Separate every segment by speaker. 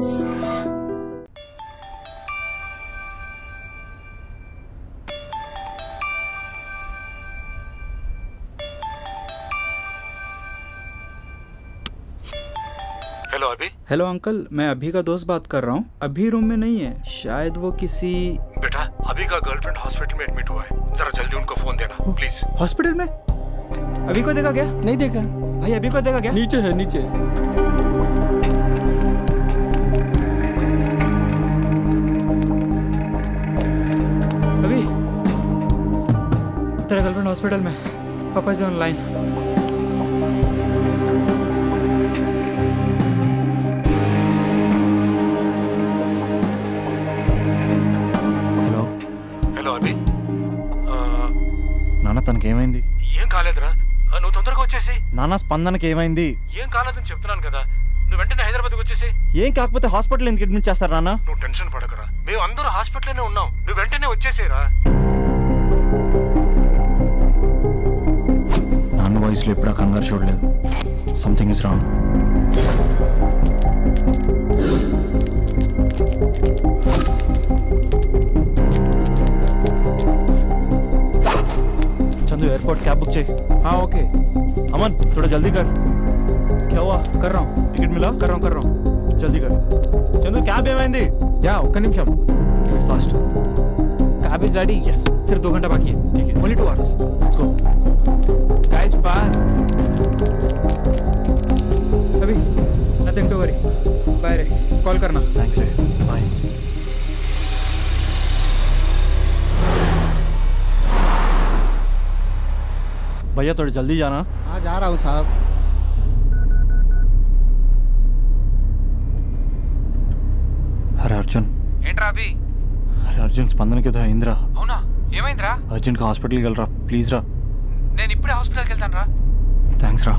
Speaker 1: Hello अभी।
Speaker 2: Hello uncle, मैं अभी का दोस्त बात कर रहा हूँ। अभी रूम में नहीं है, शायद वो किसी।
Speaker 1: बेटा अभी का गर्लफ्रेंड हॉस्पिटल में एडमिट हुआ है, जरा जल्दी उनको फोन देना प्लीज।
Speaker 2: हॉस्पिटल में? अभी को देखा क्या?
Speaker 3: नहीं देखा
Speaker 2: भाई, अभी को देखा क्या?
Speaker 3: नीचे है नीचे।
Speaker 2: अभी तेरा गर्लफ्रेंड हॉस्पिटल में, पापा से ऑनलाइन।
Speaker 4: నాన్న తనకి ఏమైంది?
Speaker 1: ఏం కాలేదురా, నువ్వు తొందరగా వచ్చేసి.
Speaker 4: నాన్న స్పందనకి ఏమైంది?
Speaker 1: ఏం కాలేదని చెప్తున్నాను కదా, నువ్వు వెంటనే హైదరాబాద్కి వచ్చేసి.
Speaker 4: ఏం కాకపోతే హాస్పిటల్ ఎందుకు అడ్మిట్ చేస్తారు నాన్న?
Speaker 1: నువ్వు టెన్షన్ పడకరా, మేము అందరూ హాస్పిటల్లోనే ఉన్నాం, నువ్వు వెంటనే వచ్చేసేరా.
Speaker 4: నాన్న వాయిస్లో ఎప్పుడా కంగారు చూడలేదు. Something is wrong. Airport cab book चाहिए।
Speaker 2: हाँ ओके।
Speaker 4: अमन थोड़ा जल्दी कर। क्या हुआ?
Speaker 2: कर रहा हूँ।
Speaker 4: टिकट मिला?
Speaker 2: कर रहा हूँ।
Speaker 4: जल्दी कर। चंदू कैब ఏమైంది?
Speaker 2: या ఒక్క నిమిషం।
Speaker 4: Fast.
Speaker 2: Cab is ready. Yes. सिर्फ 2 घंटा बाकी है।
Speaker 4: ठीक है।
Speaker 2: Only 2 hours.
Speaker 4: Let's go.
Speaker 2: Guys fast. अभी नथिंग टू वरी। बाय रे, कॉल करना।
Speaker 4: थैंक्स रे, बाय। भैया थोड़ा जल्दी जाना।
Speaker 5: हाँ जा रहा हूँ साहब।
Speaker 4: अरे अर्जुन।
Speaker 6: ఏంట్రా అభి?
Speaker 4: अरे अर्जुन స్పందనకి ఏదో అయిందిరా.
Speaker 6: అవునా? ఏమైందిరా?
Speaker 4: అర్జెంట్గా హాస్పిటల్కి వెళ్ళరా ప్లీజ్ రా.
Speaker 6: నేను ఇప్పుడే హాస్పిటల్కి వెళ్తాను రా.
Speaker 4: థ్యాంక్స్ రా.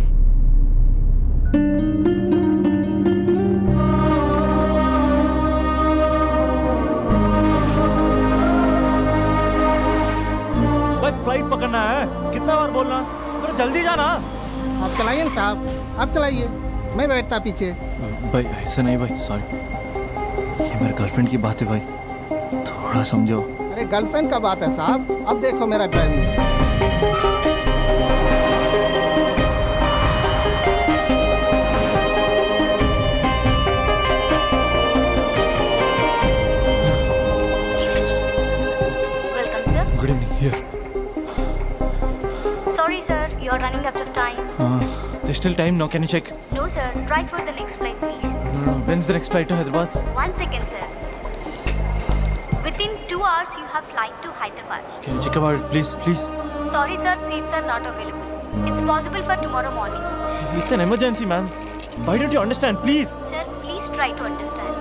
Speaker 4: फ्लाइट पकड़ना है, कितना बार बोलना? थोड़ा जल्दी जाना।
Speaker 5: आप चलाइए ना साहब, आप चलाइए, मैं बैठता पीछे।
Speaker 4: भाई ऐसा नहीं भाई, सॉरी, ये मेरे गर्लफ्रेंड की बात है भाई, थोड़ा समझो।
Speaker 5: अरे गर्लफ्रेंड का बात है साहब, अब देखो मेरा driving.
Speaker 4: Good evening. Here.
Speaker 7: You are running out of time.
Speaker 4: There's still time now. Can you check?
Speaker 7: No, sir. Try for the next flight, please.
Speaker 4: No. When's the next flight to Hyderabad?
Speaker 7: 1 second, sir. Within 2 hours, you have flight to Hyderabad.
Speaker 4: Can you check about it, please? Please.
Speaker 7: Sorry, sir. Seats are not available. It's possible for tomorrow morning.
Speaker 4: It's an emergency, ma'am. Why don't you understand, please?
Speaker 7: Sir, please try to understand.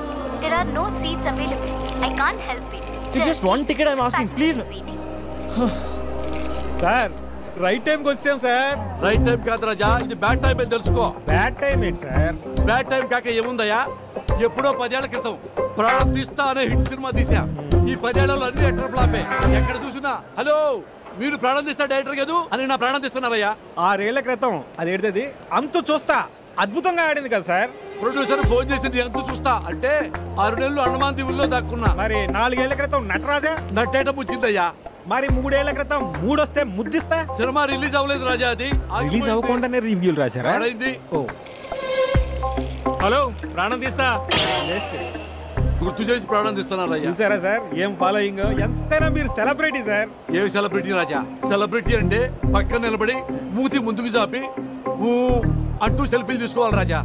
Speaker 7: There are no seats available. I can't help it.
Speaker 4: It's just one ticket I'm asking, please.
Speaker 3: Sir. Right టైంకి వచ్చాం sir.
Speaker 8: Right time కాదు రాజా, ఇది bad time అని తెలుసుకో.
Speaker 3: Bad time ఏంటి sir?
Speaker 8: Bad time కాక ఏముందయ్యా, ఎప్పుడో 10 ఏళ్ల క్రితం ప్రాణం తీస్తా అనే హిట్ సినిమా తీసా. ఈ 10 ఏళ్లలో అన్ని ఎటర్ ఫ్లాపే. ఎక్కడ చూసినా హలో మీరు ప్రాణం తీస్తా డైరెక్టర్ కాదు అని నా ప్రాణం తీస్తున్నారయ్యా.
Speaker 3: 6 ఏళ్ల క్రితం అది ఏడుది అంతు చూస్తా అద్భుతంగా ఆడింది కదా సార్.
Speaker 8: ప్రొడ్యూసర్ ఫోన్ చేసి అంతు చూస్తా అంటే 6 నెలలు అండమాన్ దీవుల్లో దాక్కున్నా.
Speaker 3: మరి 4 ఏళ్ల క్రితం నటరాజా
Speaker 8: నట్టేట పుచ్చిందయ్యా.
Speaker 3: మరి 3 ఏళ్ల క్రితం 3 వస్తే ముద్దిస్తా.
Speaker 8: సినిమా రిలీజ్ అవ్వలేదు రాజా, అది
Speaker 3: రిలీజ్ అవ్వకుండానే రివ్యూలు రాశారా?
Speaker 8: ఓ
Speaker 3: హలో ప్రాణం తీస్తా
Speaker 8: గుర్తు చేసి ప్రాణం తీస్తున్నారు అయ్యా.
Speaker 3: చూసారా సార్ ఏం ఫాలోయింగ్? ఎంతైనా మీరు సెలబ్రిటీ సార్.
Speaker 8: ఏమి సెలబ్రిటీ రాజా? సెలబ్రిటీ అంటే పక్కన నిలబడి మూతి ముందుకు చాపి అంటూ సెల్ఫీలు తీసుకోవాలి రాజా.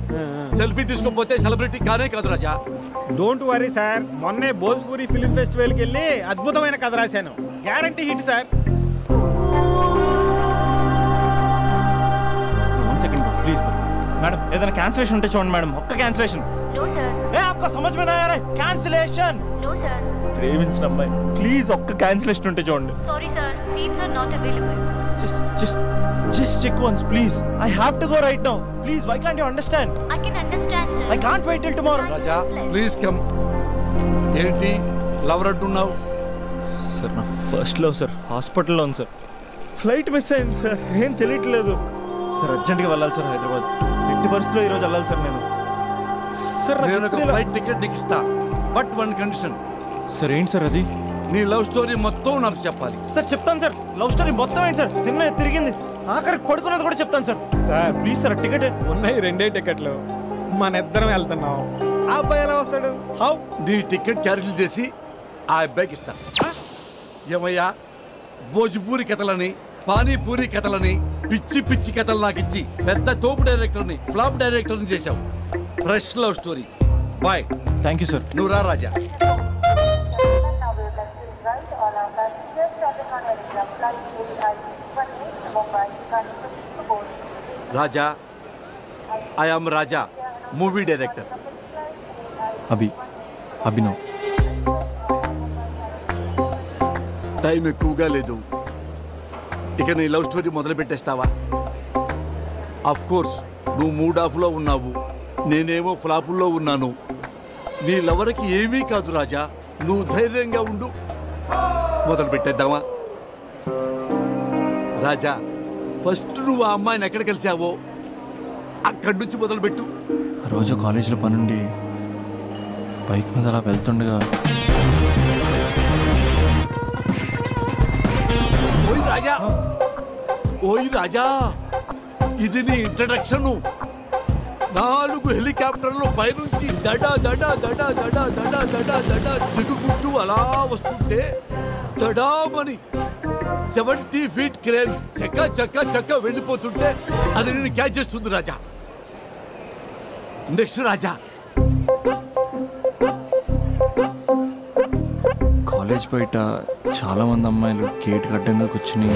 Speaker 8: సెల్ఫీ తీసుకోకపోతే సెలబ్రిటీ కానే కాదు రాజా.
Speaker 3: డోంట్ వరీ సార్, మొన్నే భోజ్పూరి ఫిల్మ్ ఫెస్టివల్కి వెళ్ళి అద్భుతమైన కథ రాశాను. Guarantee hit sir.
Speaker 4: 1 second please madam, ఏదైనా క్యాన్సిలేషన్ ఉంటే చూడండి మేడం, ఒక్క క్యాన్సిలేషన్.
Speaker 7: No sir.
Speaker 4: ఏ आपको समझ में नहीं आ रहा है? कैंसिलेशन.
Speaker 7: No sir.
Speaker 4: ప్రేమించిన అమ్మాయి ప్లీజ్ ఒక్క క్యాన్సిలేషన్ ఉంటే చూడండి.
Speaker 7: Sorry sir, seats are not available.
Speaker 4: Just check once please. I have to go right now. Please, why can't you understand?
Speaker 7: I can understand sir.
Speaker 4: I can't wait till tomorrow.
Speaker 8: Raja please come. ఏంటి lover అంటున్నావు?
Speaker 4: Sir నా first love sir హాస్పిటల్లో ఉంది sir. Flight miss అయింది sir, ఏం తెలియట్లేదు sir. అర్జెంట్గా వెళ్ళాలి సార్ హైదరాబాద్. ఎట్టి పరిస్థితిలో ఈరోజు వెళ్ళాలి సార్ నేను.
Speaker 8: నేను ఒక ఫ్లైట్ టికెట్ నీకు ఇస్తా, బట్ వన్ కండిషన్.
Speaker 4: సార్ ఏంటి సార్ అది?
Speaker 8: నీ లవ్ స్టోరీ మొత్తం నాకు చెప్పాలి.
Speaker 9: సార్ చెప్తాను సార్. లవ్ స్టోరీ మొత్తం ఏంటి సార్? తిరిగింది ఆఖరికి పడుకున్నది కూడా చెప్తాను sir. Sir please sir ticket.
Speaker 3: ఉన్నాయి 2 టికెట్లు, మన ఇద్దరం వెళ్తున్నాం. ఆ అబ్బాయి ఎలా వస్తాడు? హౌ?
Speaker 8: నీ టికెట్ క్యాన్సిల్ చేసి ఆ అబ్బాయికి ఇస్తా. ఏమయ్యా, భోజ్పూరి కథలని, పానీపూరి కథలని, పిచ్చి పిచ్చి కథలు నాకు ఇచ్చి పెద్ద తోపు డైరెక్టర్ని, ఫ్లాప్ డైరెక్టర్ని చేశావు. Fresh love story. Boy.
Speaker 4: Thank you sir.
Speaker 8: నువ్వు రా Raja. Raja, I am Raja, movie director.
Speaker 4: Abhinav.
Speaker 8: Time ఎక్కువగా లేదు, ఇక నీ లవ్ స్టోరీ మొదలు పెట్టేస్తావా? ఆఫ్ కోర్స్ నువ్వు మూడ్ ఆఫ్లో ఉన్నావు, నేనేమో ఫ్లాపుల్లో ఉన్నాను. నీ లవర్కి ఏమీ కాదు రాజా, నువ్వు ధైర్యంగా ఉండు. మొదలు పెట్టేద్దామా? రాజా, ఫస్ట్ నువ్వు ఆ అమ్మాయిని ఎక్కడ కలిసావో అక్కడి నుంచి మొదలుపెట్టు.
Speaker 4: ఆ రోజు కాలేజీలో పనుండి బైక్ మీద అలా వెళ్తుండగా
Speaker 8: ఓయ్ రాజా, ఇది నీ ఇంట్రడక్షన్. 4 హెలికాప్టర్లు పైనుంచి దడా దడా దడా దడా దడా దడా దడా దిగుకుంటూ అలా వస్తుంటే దడామని 70 ఫీట్ క్రేన్ చక్క చక్క చక్క వెళ్ళిపోతుంటే అది నేను క్యాచ్ చేస్తుంది రాజా. నెక్స్ట్ రాజా.
Speaker 4: కాలేజ్ బయట చాలా మంది అమ్మాయిలు గేట్ అడ్డంగా కూర్చుని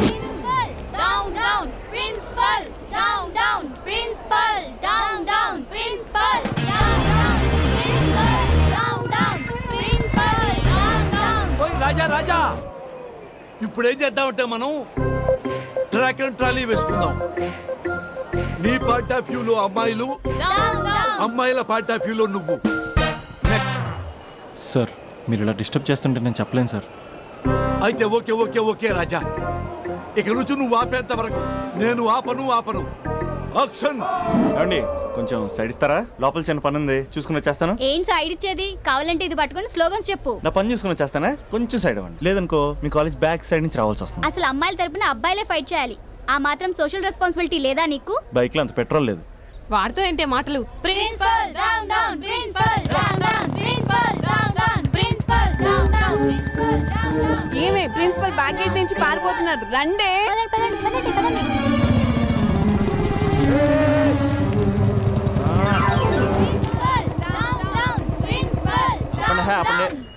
Speaker 8: రాజా రాజా, ఇప్పుడు ఏం చేద్దామంటే మనం ట్రాక్ అండ్ ట్రాలీ వేసుకుందాం. నీ పార్ట్ ఆఫ్ వ్యూలో అమ్మాయిలు, అమ్మాయిల పార్ట్ ఆఫ్ వ్యూలో నువ్వు.
Speaker 4: సార్ మీరు ఇలా డిస్టర్బ్ చేస్తుంటే నేను చెప్పలేను సార్.
Speaker 8: అయితే ఓకే ఓకే ఓకే రాజా, ఇక నుంచి నువ్వు ఆపేంత వరకు నేను ఆపను. యాక్షన్.
Speaker 9: ఏమండి కొంచెం సైడ్ ఇస్తారా? లోపల చిన్న పని ఉంది, చూసుకుని వచ్చేస్తాను.
Speaker 7: ఏం సైడ్ ఇచ్చేది? కావాలంటే ఇది పట్టుకొని స్లోగన్స్ చెప్పు.
Speaker 9: నా పని చూసుకుని వచ్చేస్తానా? కొంచెం సైడ్ అవ్వండి, లేదనుకో మీ కాలేజ్ బ్యాక్ సైడ్ నుంచి రావాల్సి వస్తుంది.
Speaker 7: అసలు అమ్మాయిల తరపున అబ్బాయిలే ఫైట్ చేయాలి. ఆ మాత్రం సోషల్ రెస్పాన్సిబిలిటీ లేదా నీకు?
Speaker 9: బైక్ లో అంత పెట్రోల్ లేదు.
Speaker 10: వాడుతూ ఏంటే మాటలు?
Speaker 7: Principal down down, principal down down, principal down down, principal down down, principal down down.
Speaker 10: ఏమే ప్రిన్సిపల్ బ్యాక్ గేట్ నుంచి పారిపోతున్నారు, రండే.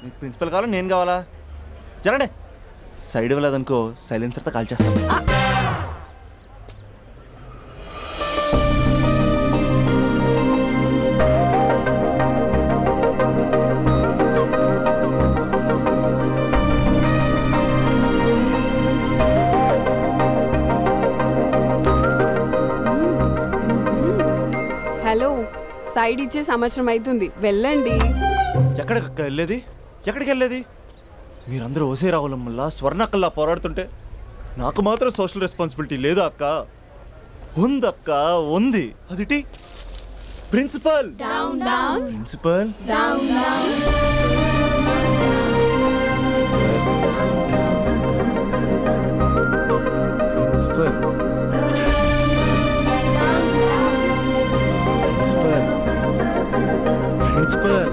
Speaker 9: మీకు ప్రిన్సిపల్ కావాలా నేను కావాలా? జరండి. సైడ్ ఇవ్వలేదనుకో సైలెన్సర్తో కాల్ చేస్తాను.
Speaker 10: హలో, సైడ్ ఇచ్చే సంవత్సరం అవుతుంది, వెళ్ళండి.
Speaker 9: ఎక్కడికి వెళ్ళేది? ఎక్కడికి వెళ్ళేది? మీరందరూ ఓసే రావులమ్మల్లా స్వర్ణక్కల్లా పోరాడుతుంటే నాకు మాత్రం సోషల్ రెస్పాన్సిబిలిటీ లేదు అక్క. ఉందక్క, ఉంది. అదిటి principal. Principal principal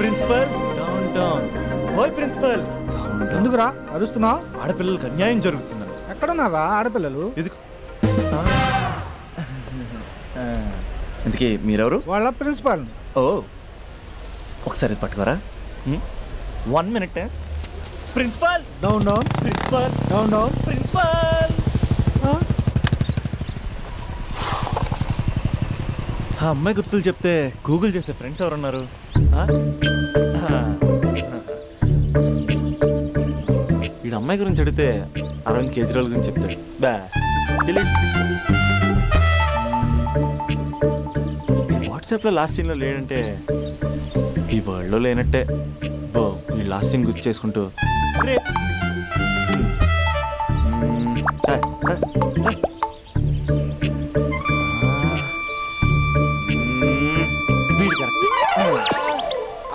Speaker 9: principal down down. ఓయ్ ప్రిన్సిపల్.
Speaker 5: ఎందుకురా అరుస్తున్నావు?
Speaker 9: ఆడపిల్లలకు అన్యాయం జరుగుతుందని.
Speaker 5: ఎక్కడున్నారా ఆడపిల్లలు?
Speaker 9: ఇందుకే మీరెవరు?
Speaker 5: వాళ్ళ ప్రిన్సిపాల్.
Speaker 9: ఓ, ఒకసారి పట్టుకోరా. 1 minute. Principal
Speaker 5: down down,
Speaker 9: principal
Speaker 5: down down,
Speaker 9: principal. ఆ అమ్మాయి గుర్తులు చెప్తే గూగుల్ చేసే ఫ్రెండ్స్ ఎవరున్నారు? వీడు అమ్మాయి గురించి అడిగితే అరవింద్ కేజ్రీవాల్ గురించి చెప్తాడు. వాట్సాప్లో లాస్ట్ సీన్లో లేడంటే ఈ వరల్డ్లో లేనట్టే. బో ఈ లాస్ట్ సీన్ గుర్తు చేసుకుంటూ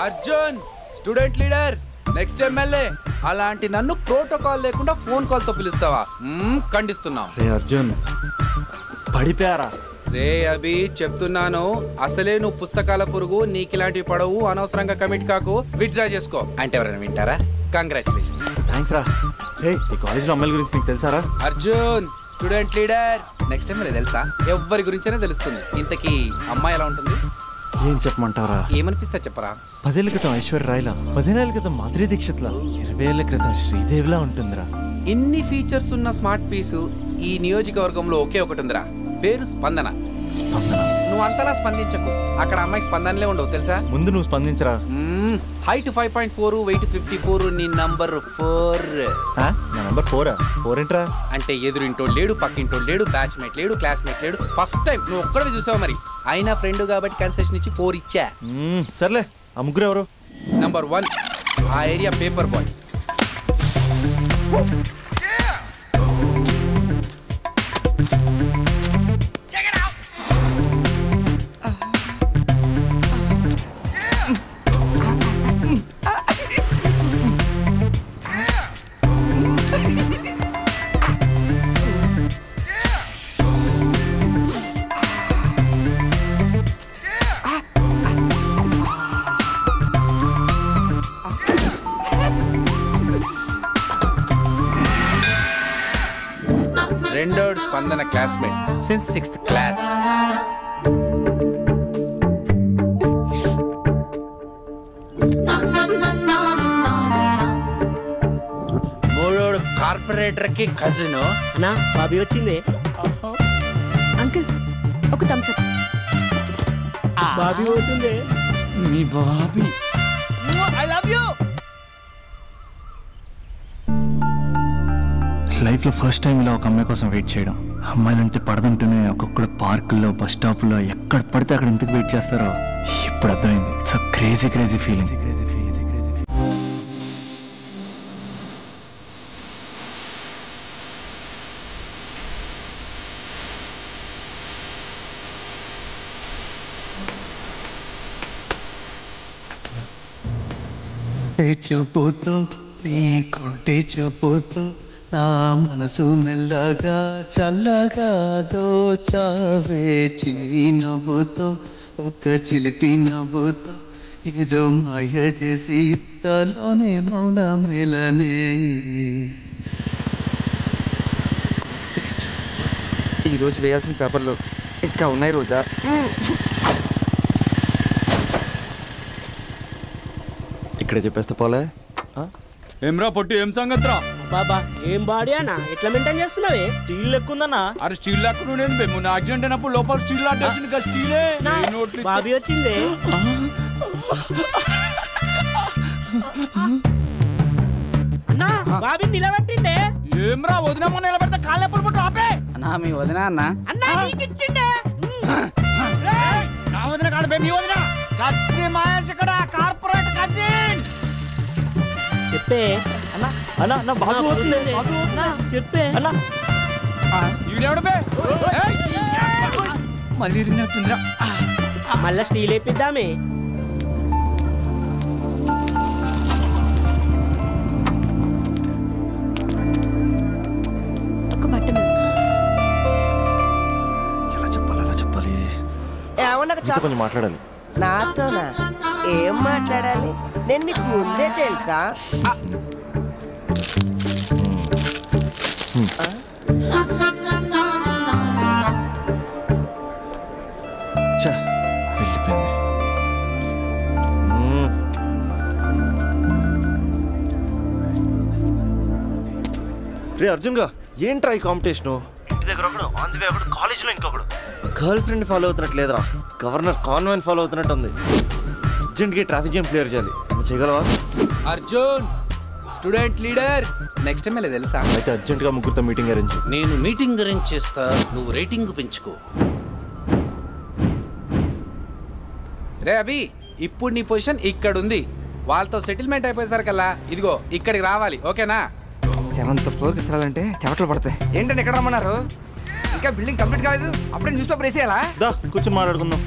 Speaker 6: Arjun student leader next MLA అలాంటి నన్ను ప్రోటోకాల్ లేకుండా ఫోన్ కాల్ తో పిలుస్తావా? ఖండిస్తున్నాం.
Speaker 9: రే అర్జున్ పడిపోయారా?
Speaker 6: రే అభి చెప్తున్నాను, అసలే నువ్వు పుస్తకాల పురుగు, నీకు ఇలాంటివి పడవు, అనవసరంగా కమిట్ కాకు, విత్డ్రా చేసుకో అంటే ఎవరైనా వింటారా? కంగ్రాచులేషన్.
Speaker 9: థ్యాంక్స్ రా. రే ఈ కాలేజ్లో అమ్మాయిల గురించి నీకు తెలుసారా?
Speaker 6: Arjun student leader next MLA తెలుసా? ఎవరి గురించైనా తెలుస్తుంది. ఇంతకీ అమ్మాయి ఎలా ఉంటుంది?
Speaker 9: ఏం చెప్పమంటారా?
Speaker 6: ఏమనిపిస్తా చెప్పరా?
Speaker 9: 10 ఏళ్ల క్రితం ఐశ్వర్య రాయ్లా, 10 ఏళ్ల క్రితం మాధురి దీక్షిత్లా, 20 ఏళ్ల క్రితం శ్రీదేవిలా ఉంటుందిరా.
Speaker 6: ఇన్ని ఫీచర్స్ ఉన్న స్మార్ట్ పీసు ఈ నియోజకవర్గంలో ఒకే ఒకటి ఉందిరా, పేరు స్పందన. నువ్వు అంతలా స్పందించకు, అక్కడ అమ్మాయి స్పందనలే ఉండవు తెలుసా?
Speaker 9: ముందు నువ్వు స్పందించరా.
Speaker 6: హైట్ 5.4, వెయిట్ 54, నీ నంబర్ 4.
Speaker 9: నా నంబర్ 4 ఏంట్రా?
Speaker 6: అంటే ఎదురింటోడు లేడు, పక్కింటోడు లేడు, బ్యాచ్మేట్ లేడు, క్లాస్మేట్ లేడు, ఫస్ట్ టైం నువ్వు ఒక్కడే చూసావు. మరి అయినా ఫ్రెండ్ కాబట్టి కన్సెషన్ ఇచ్చి 4 ఇచ్చా.
Speaker 9: సర్లే, ఆ ముగ్గురు ఎవరు?
Speaker 6: నంబర్ 1 ఆ ఏరియా పేపర్ బాయ్. రెండోడ్ Spandana classmate since 6th class. మూడోడు కార్పొరేటర్ కి కజిన్.
Speaker 11: నా బాబీ వచ్చింది.
Speaker 10: అంకుల్ ఒక థమ్స్ అప్.
Speaker 11: బాబీ వచ్చింది.
Speaker 6: మీ బాబీ.
Speaker 11: I love you.
Speaker 9: లైఫ్లో ఫస్ట్ టైం ఇలా ఒక అమ్మాయి కోసం వెయిట్ చేయడం. అమ్మాయిలంటే పడదంటూనే ఒక్కొక్కడు పార్కుల్లో, బస్ స్టాప్లో ఎక్కడ పడితే అక్కడ ఎందుకు వెయిట్ చేస్తారో ఇప్పుడు అర్థమైంది. It's crazy crazy feeling.
Speaker 12: చూపుతూ నీ కొంటే చూపుతూ నా మనసు మెల్లగా చల్లగా దోచావే చిలి నవ్వుతో, ఒక చిలిపి నవ్వుతో ఏదో మాయ చేసి తలోనే మౌన మేలనే.
Speaker 13: ఈరోజు వేయాల్సిన పేపర్లు ఇంకా ఉన్నాయి రోజా.
Speaker 9: ఇక్కడ చెప్పేస్తే పోలే.
Speaker 2: ఏమ్రా పొట్టి, ఏం సంగతి రా?
Speaker 11: బాబా ఏం బాడీ అన్న, ఎట్లా మెయింటైన్ చేస్తున్నావే?
Speaker 2: స్టీల్ లెక్కుందన్నా. అరే స్టీల్ లెక్క నేను మొన్న యాక్సిడెంట్ అయినప్పుడు లోపల స్టీల్ లాంటి కదా, స్టీలే.
Speaker 11: బాబీ వచ్చింది. అన్నా బాబీ నిలబెట్టిండే.
Speaker 2: ఏమ్రా వదినమ్మ నిలబెడితే కాళ్ళు ఎప్పుడు పుట్టు ఆపే.
Speaker 6: అన్నా మీ వదిన అన్న.
Speaker 11: అన్నా నీకు ఇచ్చిండే.
Speaker 2: నా వదిన కాదు బే, మీ వదిన. కత్తి మహేష్ ఇక్కడ కార్పొరేట్ కజిన్.
Speaker 11: చెప్పే అన్నా. అన్నా నా బాబు అవుతుంది. చెప్పే అన్నా.
Speaker 2: ఈడెవడు బే? మళ్ళీ ఇరిగినట్టుందిరా.
Speaker 11: మళ్ళా స్టీల్ వేపిద్దామే.
Speaker 10: ఒక బట్టన్.
Speaker 9: ఎలా చెప్పాలి? కొంచెం మాట్లాడాలి.
Speaker 14: నాతోనా? ఏం మాట్లాడాలి? నేను మీకు ముందే తెలుసా?
Speaker 9: రే అర్జున్ గా, ఏంట్రా ఈ కాంపిటీషను? ఇంటి దగ్గర ఒకడు, ఆన్ ది వే ఒకడు, కాలేజీలో ఇంకొకడు. గర్ల్ ఫ్రెండ్ ఫాలో అవుతున్నట్టు లేదురా, గవర్నర్ కాన్వెంట్ ఫాలో అవుతున్నట్టు ఉంది. అర్జెంట్గా ట్రాఫిక్ జామ్ క్లియర్ చేయాలి. చేయగలవా?
Speaker 6: Arjun student leader next MLA తెలుసా?
Speaker 9: అయితే అర్జెంట్గా ముగ్గురితో మీటింగ్ అరేంజ్.
Speaker 6: నేను మీటింగ్ అరేంజ్ చేస్తా, నువ్వు రేటింగ్ పెంచుకో. రే అభి, ఇప్పుడు నీ పొజిషన్ ఇక్కడ ఉంది. వాళ్ళతో సెటిల్మెంట్ అయిపోయేసరికల్లా ఇదిగో ఇక్కడికి రావాలి, ఓకేనా?
Speaker 13: 7th ఫ్లోర్కి వెళ్ళాలంటే చెవటలు పడతాయి. ఏంటంటే ఎక్కడ రమ్మన్నారు? ఇంకా బిల్డింగ్ కంప్లీట్ కాలేదు, అప్పుడే న్యూస్ పేపర్ వేసేయాలా?
Speaker 9: దా కూర్చొని మాట్లాడుకుందాం.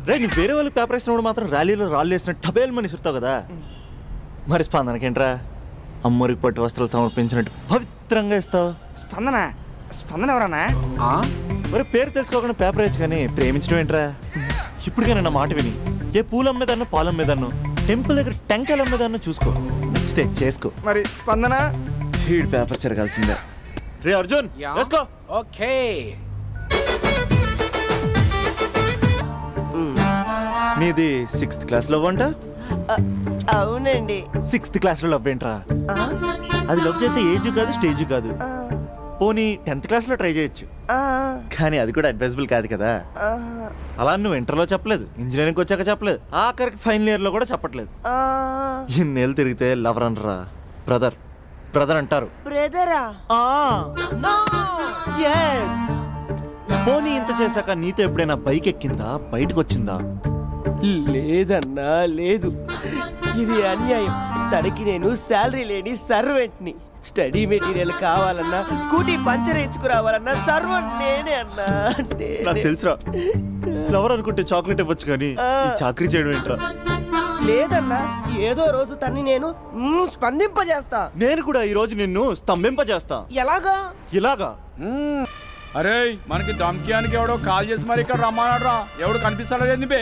Speaker 9: రే నీ వేరే వాళ్ళకి పేపర్ వేసినప్పుడు మాత్రం ర్యాలీలో రాళ్ళు వేసిన టబేల్మని ఇస్తావు కదా, మరి స్పందనకేంట్రా అమ్మరికి పట్టు వస్త్రాలు సమర్పించినట్టు పవిత్రంగా ఇస్తావు?
Speaker 15: స్పందన స్పందన ఎవరన్నా?
Speaker 9: మరి పేరు తెలుసుకోకుండా పేపర్ వేయచ్చు కానీ ప్రేమించడం ఏంట్రా? ఇప్పటికైనా నా మాట విని ఏ పూలు అమ్మేదాన్నో పాలు అమ్మేదాన్నో టెంపుల్ దగ్గర టెంకాయలు అమ్మేదాన్నో చూసుకో, నచ్చితే చేసుకో.
Speaker 15: మరి స్పందన
Speaker 9: హీడ్ పేపర్ చెరగాల్సిందే. రే అర్జున్ వేసుకో.
Speaker 6: ఓకే
Speaker 9: నీది 6th క్లాస్ లవ్ అంట?
Speaker 14: అవునండి.
Speaker 9: 6th క్లాస్లో లవ్ ఏంట్రా? అది లవ్ చేసే ఏజ్ కాదు స్టేజ్ కాదు. పోనీ 10th క్లాస్లో ట్రై చేయొచ్చు, కానీ అది కూడా అడ్వైజబుల్ కాదు కదా. అలా నువ్వు ఇంటర్లో చెప్పలేదు, ఇంజనీరింగ్ వచ్చాక చెప్పలేదు, ఆఖరికి ఫైనల్ ఇయర్లో కూడా చెప్పట్లేదు. ఇన్నేళ్ళు తిరిగితే లవర్ అనరా, బ్రదర్ బ్రదర్ అంటారు.
Speaker 14: బ్రదరా?
Speaker 9: పోనీ ఇంత చేశాక నీతో ఎప్పుడైనా బైక్ ఎక్కిందా, బయటకు వచ్చిందా?
Speaker 14: లేదన్నా లేదు, ఇది అన్యాయం. తనకి నేను శాలరీ లేని సర్వెంట్ని. స్టడీ మెటీరియల్ కావాలన్నా, స్కూటీ పంచర్ వేయించుకురావాలన్నా సర్వెంట్ నేనే అన్నా.
Speaker 9: నాకు తెలుసురా, ఫ్లవర్ అనుకుంటే చాక్లెట్ ఇవ్వచ్చు కానీ ఈ చాకరీ చేయడం ఏంట్రా?
Speaker 14: లేదన్నా, ఏదో రోజు తన్ని నేను స్పందింపజేస్తా.
Speaker 9: నేను కూడా ఈ రోజు నిన్ను స్తంభింపజేస్తా.
Speaker 14: ఎలాగా?
Speaker 9: ఇలాగా?
Speaker 2: అరే మనకి దమ్కియానికి ఎవడో కాల్ చేసి మరి ఇక్కడ రమ్మన్నాడు. ఎవడు కనిపిస్తాడో ఏంది బే?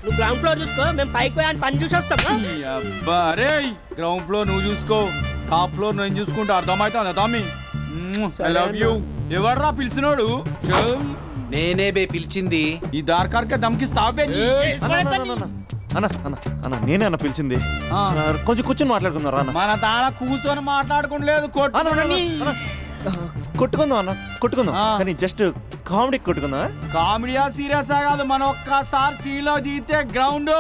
Speaker 11: నువ్వు గ్రౌండ్ ఫ్లోర్ చూసుకో, మేము పైకి పోయి పని చూసి వస్తాం.
Speaker 2: అబ్బా అరే గ్రౌండ్ ఫ్లోర్ నువ్వు చూసుకో, టాప్ ఫ్లోర్ నేను చూసుకుంటా. అర్థమవుతుందా తమ్మి? I love you. ఎవర్రా పిలిచినోడు?
Speaker 6: నేనే బే పిలిచింది.
Speaker 2: ఈ దార్కార్కే దమ్కిస్తావే?
Speaker 9: అన్న అన్న అన్న నేనే అన్న పిలిచింది. కొంచెం కూర్చొని మాట్లాడుకుందాం రా.
Speaker 2: మన తాన కూర్చొని మాట్లాడుకోలేదు,
Speaker 9: కొట్టుకుందాం అన్న, కొట్టుకుందాం కానీ జస్ట్ కామెడీ కొట్టుకుందాం.
Speaker 2: కామెడీయా సీరియస్ కాదు, మన ఒక్కసారి సీలో దిగితే గ్రౌండ్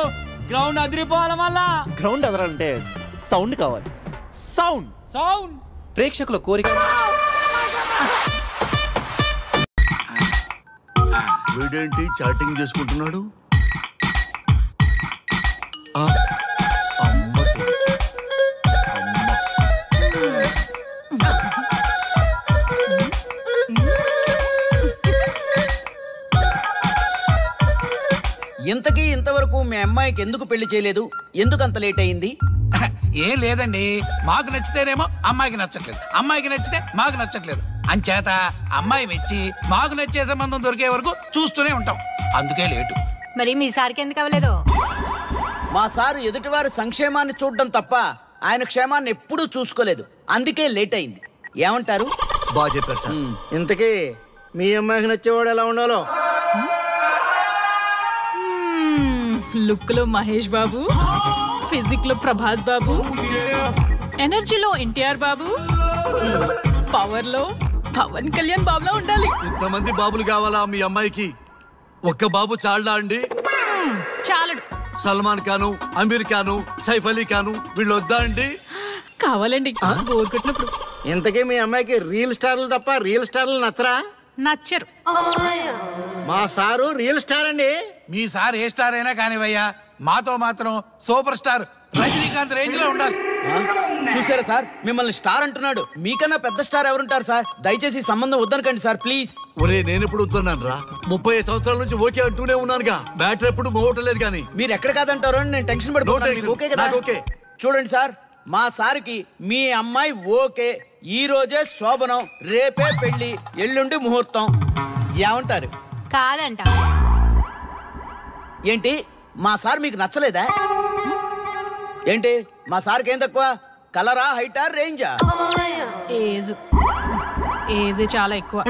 Speaker 2: గ్రౌండ్ అదిరిపోవాలి. మళ్ళా
Speaker 9: గ్రౌండ్ అదరాలంటే సౌండ్ కావాలి. సౌండ్
Speaker 2: సౌండ్
Speaker 6: ప్రేక్షకుల కోరిక.
Speaker 8: వీడేంటి చాటింగ్ చేసుకుంటున్నాడు?
Speaker 16: ఇంతకీ ఇంతవరకు మీ అమ్మాయికి ఎందుకు పెళ్లి చేయలేదు? ఎందుకు అంత లేట్ అయింది?
Speaker 17: ఏం లేదండి, మాకు నచ్చితేనేమో అమ్మాయికి నచ్చట్లేదు, అమ్మాయికి నచ్చితే మాకు నచ్చట్లేదు. అంచేత అమ్మాయి మెచ్చి మాకు నచ్చే సంబంధం దొరికే వరకు చూస్తూనే ఉంటాం, అందుకే లేటు.
Speaker 7: మరి మీ సార్కి ఎందుకు అవ్వలేదు?
Speaker 16: మా సారు ఎదుటివారి సంక్షేమాన్ని చూడడం తప్ప ఆయన క్షేమాన్ని ఎప్పుడూ చూసుకోలేదు, అందుకే లేట్ అయింది. ఏమంటారు?
Speaker 8: బాగా చెప్పారు సార్.
Speaker 16: ఇంతకీ మీ అమ్మాయికి నచ్చేవాడు ఎలా ఉండాలో?
Speaker 18: లుక్ లో మహేష్ బాబు, ఫిజిక్ లో ప్రభాస్ బాబు, ఎనర్జీలో ఎన్టీఆర్ బాబు, పవర్ లో పవన్ కళ్యాణ్ బాబులా ఉండాలి.
Speaker 8: ఇంతమంది బాబులు కావాలా మీ అమ్మాయికి? ఒక్క బాబు చాలడా అండి?
Speaker 18: చాలడు.
Speaker 8: సల్మాన్ ఖాను, అమీర్ ఖాను, సైఫ్ అలీ ఖాను వీళ్ళు వద్దా అండి?
Speaker 18: కావాలండి బోర్ కొట్టినప్పుడు.
Speaker 16: ఇంతకీ మీ అమ్మాయికి రియల్ స్టార్లు తప్ప రియల్ స్టార్లు నచ్చరా?
Speaker 18: నచ్చరు.
Speaker 16: మా సారు రియల్ స్టార్ అండి.
Speaker 17: మీ సార్ ఏ స్టార్ అయినా కానివయ్యా, మాతో మాత్రం సూపర్ స్టార్ రజనీకాంత్ రేంజ్ లో ఉండాలి.
Speaker 16: చూసారా సార్, మిమ్మల్ని స్టార్ అంటున్నాడు. మీకన్నా పెద్ద స్టార్ ఎవరుంటారు సార్? దయచేసి సంబంధం వద్దనకండి సార్ ప్లీజ్.
Speaker 8: ఒరే నేను ఎప్పుడు వస్తున్నాను రా, 30 సంవత్సరాల నుంచి ఓకే అంటూనే ఉన్నానుగా, బ్యాటర్ ఎప్పుడు మోవటలేదు కానీ.
Speaker 16: మీరు ఎక్కడ కాదంటారో అని నేను టెన్షన్ పడిపోతాను. ఓకే కదా?
Speaker 8: ఓకే.
Speaker 16: చూడండి సార్, మా సార్కి మీ అమ్మాయి ఓకే. ఈ రోజే శోభనం, రేపే పెళ్లి, ఎల్లుండి ముహూర్తం. ఏమంటారు?
Speaker 7: కాదంట.
Speaker 16: ఏంటి మా సార్ మీకు నచ్చలేదా? ఏంటి మా సార్కి ఏం తక్కువ? కలరా, హైటా, రేంజా?
Speaker 18: ఏజ్ చాలా ఎక్కువ.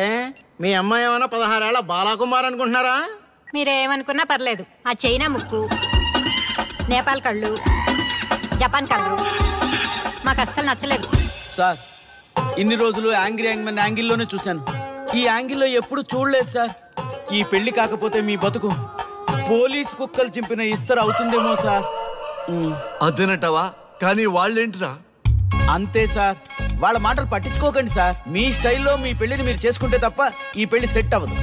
Speaker 16: ఏ మీ అమ్మాయి ఏమైనా 16 ఏళ్ల బాలాకుమార్ అనుకుంటున్నారా?
Speaker 7: మీరేమనుకున్నా పర్లేదు. ఆ చైనా ముక్కు, నేపాల్ కళ్ళు, జపాన్ కళ్ళు మాకు అస్సలు నచ్చలేదు.
Speaker 16: సార్ ఇన్ని రోజులు యాంగ్రీ యాంగ్మెన్ యాంగిల్లోనే చూశాను, ఈ యాంగిల్లో ఎప్పుడు చూడలేదు సార్. ఈ పెళ్లి కాకపోతే మీ బతుకు పోలీస్ కుక్కలు చింపిన ఇస్తరు అవుతుందేమో సార్.
Speaker 8: అదేనంటావా? కానీ వాళ్ళేంటిరా?
Speaker 16: అంతే సార్, వాళ్ళ మాటలు పట్టించుకోకండి సార్. మీ స్టైల్లో మీ పెళ్లిని మీరు చేసుకుంటే తప్ప ఈ పెళ్లి సెట్ అవ్వదు.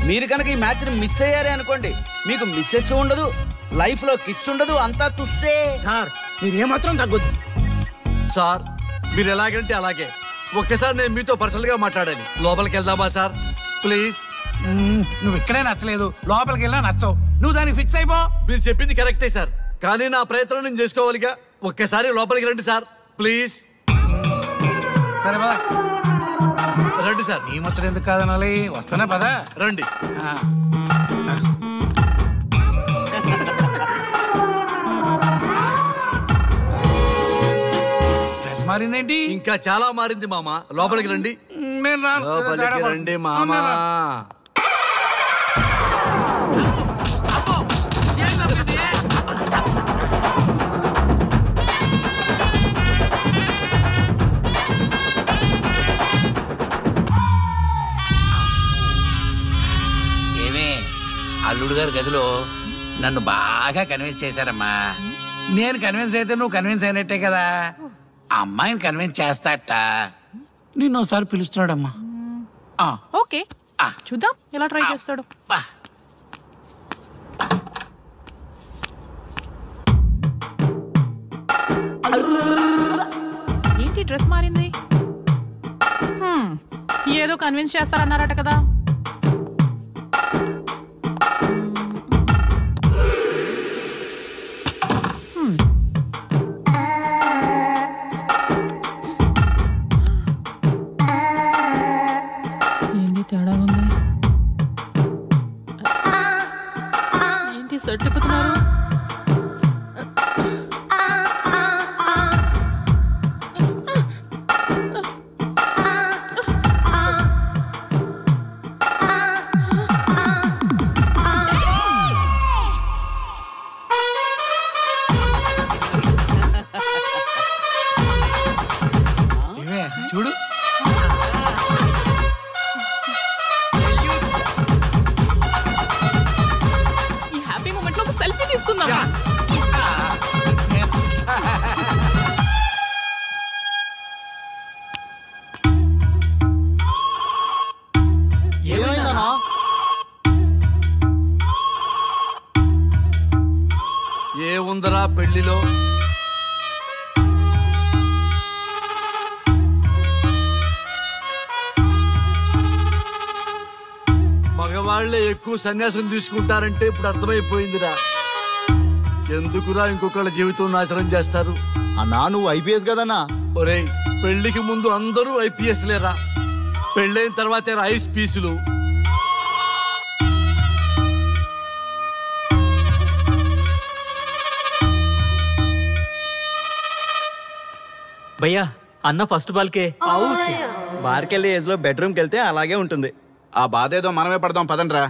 Speaker 16: మీరు కనుక ఈ మ్యాచ్ని మిస్ అయ్యారే అనుకోండి, మీకు మిస్సెస్ ఉండదు, లైఫ్ లో కిస్ ఉండదు, అంతా తుస్సే.
Speaker 5: సార్ మీరు ఏమాత్రం తగ్గొద్దు
Speaker 8: సార్. మీరు ఎలాగంటే అలాగే. ఒక్కసారి నేను మీతో పర్సనల్ గా మాట్లాడాలి. లోపలికి వెళ్దామా సార్? ప్లీజ్.
Speaker 17: నువ్వు ఇక్కడే నచ్చలేదు, లోపలికి వెళ్ళినా నచ్చవు. నువ్వు దానికి ఫిక్స్ అయిపో.
Speaker 8: మీరు చెప్పింది కరెక్టే సార్, కానీ నా ప్రయత్నం నేను చేసుకోవాలిగా. ఒక్కసారి లోపలికి రండి సార్ ప్లీజ్.
Speaker 17: సరే పదా
Speaker 8: రండి సార్.
Speaker 17: నీ ముచ్చట ఎందుకు కాదనాలి, వస్తానే పదా
Speaker 8: రండి.
Speaker 17: డ్రెస్ మారిందేంటి?
Speaker 8: ఇంకా చాలా మారింది మామ, లోపలికి రండి.
Speaker 17: నేను
Speaker 8: లోపలికి రండి మామ.
Speaker 17: అల్లుడు గారి గదిలో నన్ను బాగా కన్విన్స్ చేశారమ్మా. నేను కన్విన్స్ అయితే నువ్వు కన్విన్స్ అయినట్టే కదా. అమ్మాయిని కన్విన్స్ చేస్తాట. నిన్ను ఒకసారి పిలుస్తున్నాడమ్మా.
Speaker 18: ఓకే చూద్దాం ఎలా ట్రై చేస్తాడు. ఏంటి డ్రెస్ మారింది? ఏదో కన్విన్స్ చేస్తారన్నారట కదా. తేడా ఉంది. ఏంటి సెట్ తిప్పుతున్నారు?
Speaker 17: చూడు సెల్ఫీ తీసుకుందాం.
Speaker 8: ఏముందరా పెళ్లిలో? మగవాళ్లే ఎక్కువ సన్యాసం తీసుకుంటారంటే ఇప్పుడు అర్థమైపోయిందిరా. ఎందుకురా ఇంకొకళ్ళ జీవితం నాశనం చేస్తారు?
Speaker 19: అన్నా నువ్వు ఐపీఎస్ కదన్నా.
Speaker 8: ఒరేయ్ పెళ్లికి ముందు అందరూ ఐపీఎస్ లేరా, పెళ్ళైన తర్వాతే ఐస్ పీసులు.
Speaker 11: భయ్యా అన్న ఫస్ట్ బాల్కే
Speaker 19: బార్కెళ్ళి ఏజ్ లో బెడ్రూమ్కి వెళ్తే అలాగే ఉంటుంది.
Speaker 16: ఆ బాధ ఏదో మనమే పడదాం పదండ్రా.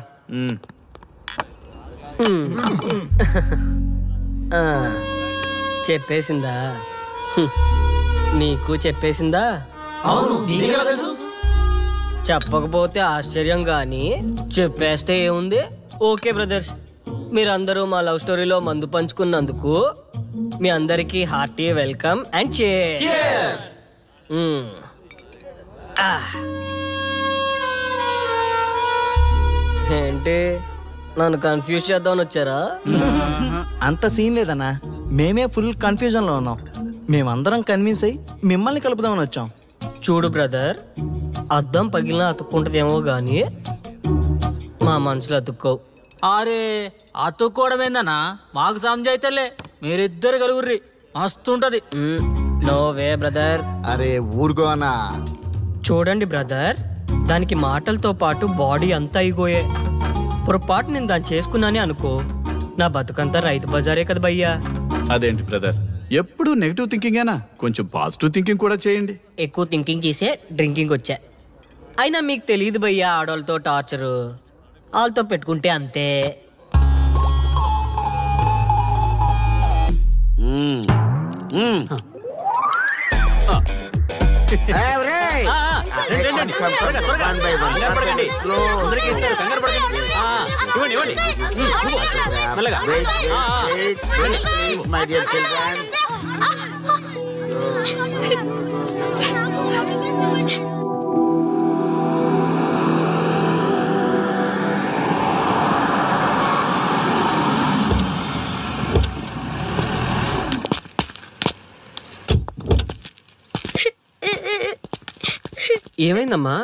Speaker 14: చెప్పేసిందా? నీకు చెప్పేసిందా? చెప్పకపోతే ఆశ్చర్యం గాని చెప్పేస్తే ఏముంది. ఓకే బ్రదర్స్, మీరందరూ మా లవ్ స్టోరీలో మందు పంచుకున్నందుకు మీ అందరికీ హార్టీ వెల్కమ్ అండ్ చేర్స్. ఏంటి నన్ను కన్ఫ్యూజ్ చేద్దామని వచ్చారా?
Speaker 19: అంత సీన్ లేదన్నా, మేమే ఫుల్ కన్ఫ్యూజన్ లో ఉన్నాం. మేమందరం కన్విన్స్ అయ్యి మిమ్మల్ని కలుపుదామని వచ్చాం.
Speaker 14: చూడు బ్రదర్, అద్దం పగిలిన అతుక్కుంటదేమో గాని మా మనసులో అతుక్కోవు.
Speaker 11: అరే అతుక్కోవడమేందన్నా, మాకు సమజైతేలే. మీరిద్దరు కలుగుర్రి మస్తుంటది.
Speaker 14: No way brother.
Speaker 19: అరే ఊరుకో అన్నా.
Speaker 14: చూడండి బ్రదర్, దానికి మాటలతో పాటు బాడీ అంతా అయిపోయే. పొరపాటు నేను దాన్ని చేసుకున్నానే అనుకో, నా బతుకంతా రైతు బజారే కదా భయ్యా.
Speaker 16: అదేంటి బ్రదర్, ఎప్పుడు నెగిటివ్ థింకింగేనా? కొంచెం పాజిటివ్ థింకింగ్ కూడా చేయండి.
Speaker 14: ఎక్కువ థింకింగ్ చేసే డ్రింకింగ్ వచ్చా. అయినా మీకు తెలియదు భయ్యా ఆడవాళ్ళతో టార్చరు. వాళ్ళతో పెట్టుకుంటే అంతే. ఏమైందమ్మా?